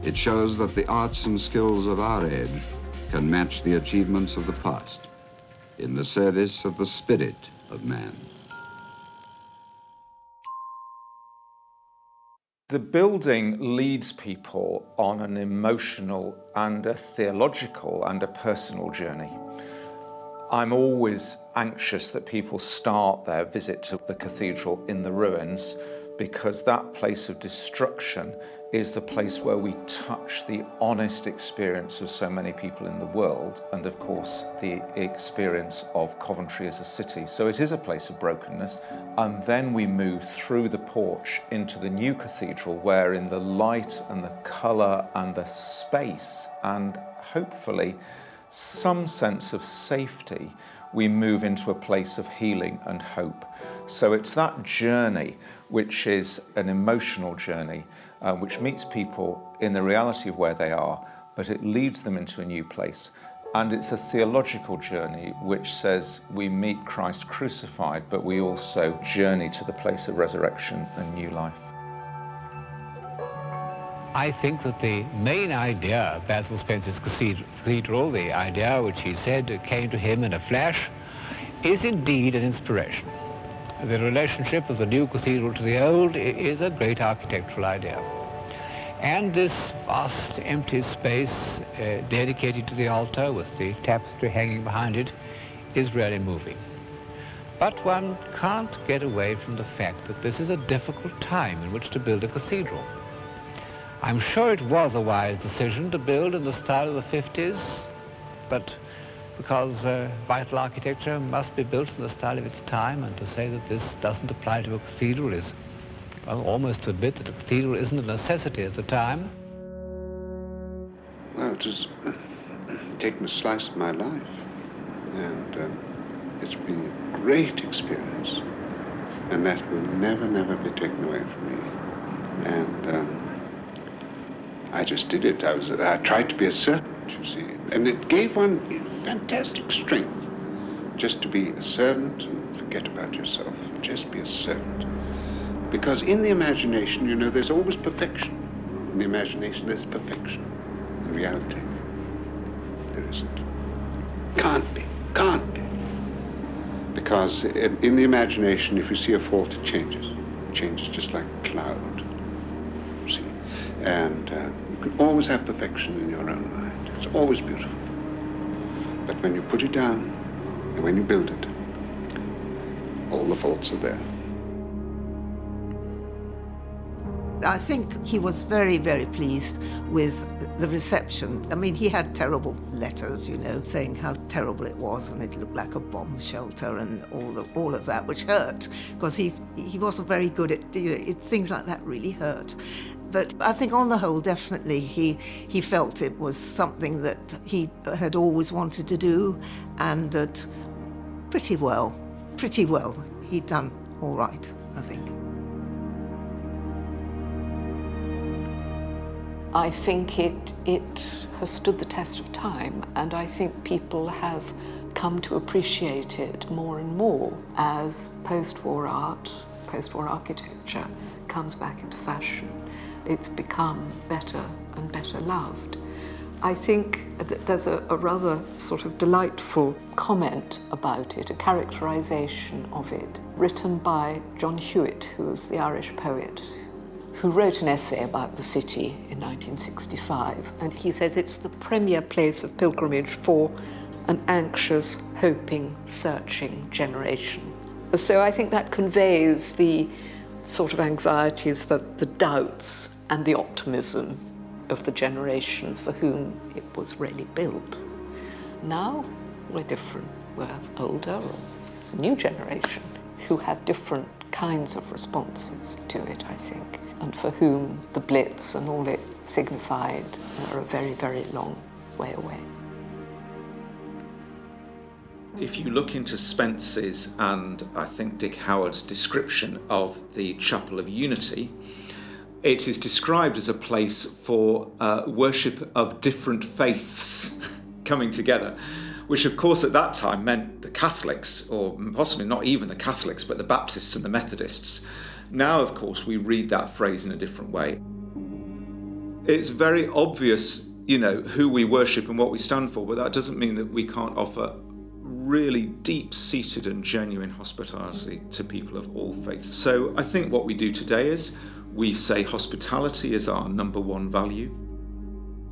It shows that the arts and skills of our age can match the achievements of the past in the service of the spirit of man.
The building leads people on an emotional and a theological and a personal journey. I'm always anxious that people start their visit to the cathedral in the ruins, because that place of destruction is the place where we touch the honest experience of so many people in the world, and of course the experience of Coventry as a city. So it is a place of brokenness. And then we move through the porch into the new cathedral, where in the light and the colour and the space and hopefully some sense of safety, we move into a place of healing and hope. So it's that journey which is an emotional journey, which meets people in the reality of where they are, but it leads them into a new place. And it's a theological journey which says we meet Christ crucified, but we also journey to the place of resurrection and new life.
I think that the main idea of Basil Spencer's cathedral, the idea which he said came to him in a flash, is indeed an inspiration. The relationship of the new cathedral to the old is a great architectural idea. And this vast empty space dedicated to the altar with the tapestry hanging behind it is really moving. But one can't get away from the fact that this is a difficult time in which to build a cathedral. I'm sure it was a wise decision to build in the style of the 50s, but because vital architecture must be built in the style of its time, and to say that this doesn't apply to a cathedral is, well, almost to admit that a cathedral isn't a necessity at the time.
Well, it was
taken a slice of my life, and it's been a great experience, and that will never, never be taken away from me. And I just did it. I tried to be a servant, you see, and it gave one fantastic strength just to be a servant and forget about yourself, just be a servant. Because in the imagination, you know, there's always perfection. In the imagination, there's perfection. In reality, there isn't. Can't be. Because in the imagination, if you see a fault, it changes. It changes just like a cloud, you see. And you can always have perfection in your own mind. It's always beautiful. But when you put it down, and when you build it, all the faults are there.
I think he was very, very pleased with the reception. I mean, he had terrible letters, you know, saying how terrible it was and it looked like a bomb shelter and all of that, which hurt, because he wasn't very good at, you know, things like that really hurt. But I think on the whole, definitely, he felt it was something that he had always wanted to do, and that pretty well, he'd done all right, I think.
I think it has stood the test of time, and I think people have come to appreciate it more and more as post-war art, post-war architecture comes back into fashion. It's become better and better loved. I think that there's a rather sort of delightful comment about it, a characterization of it, written by John Hewitt, who was the Irish poet, who wrote an essay about the city in 1965, and he says it's the premier place of pilgrimage for an anxious, hoping, searching generation. So I think that conveys the sort of anxieties, the doubts, and the optimism of the generation for whom it was really built. Now we're different. We're older, or it's a new generation who have different kinds of responses to it, I think, and for whom the Blitz and all it signified are a very, very long way away.
If you look into Spence's and I think Dick Howard's description of the Chapel of Unity, it is described as a place for worship of different faiths coming together, which of course at that time meant the Catholics, or possibly not even the Catholics, but the Baptists and the Methodists. Now, of course, we read that phrase in a different way. It's very obvious, you know, who we worship and what we stand for, but that doesn't mean that we can't offer really deep-seated and genuine hospitality to people of all faiths. So I think what we do today is we say hospitality is our number one value.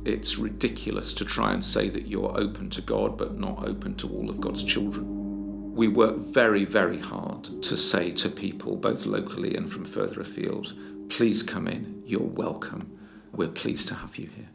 It's ridiculous to try and say that you're open to God but not open to all of God's children. We work very, very hard to say to people, both locally and from further afield, please come in, you're welcome, we're pleased to have you here.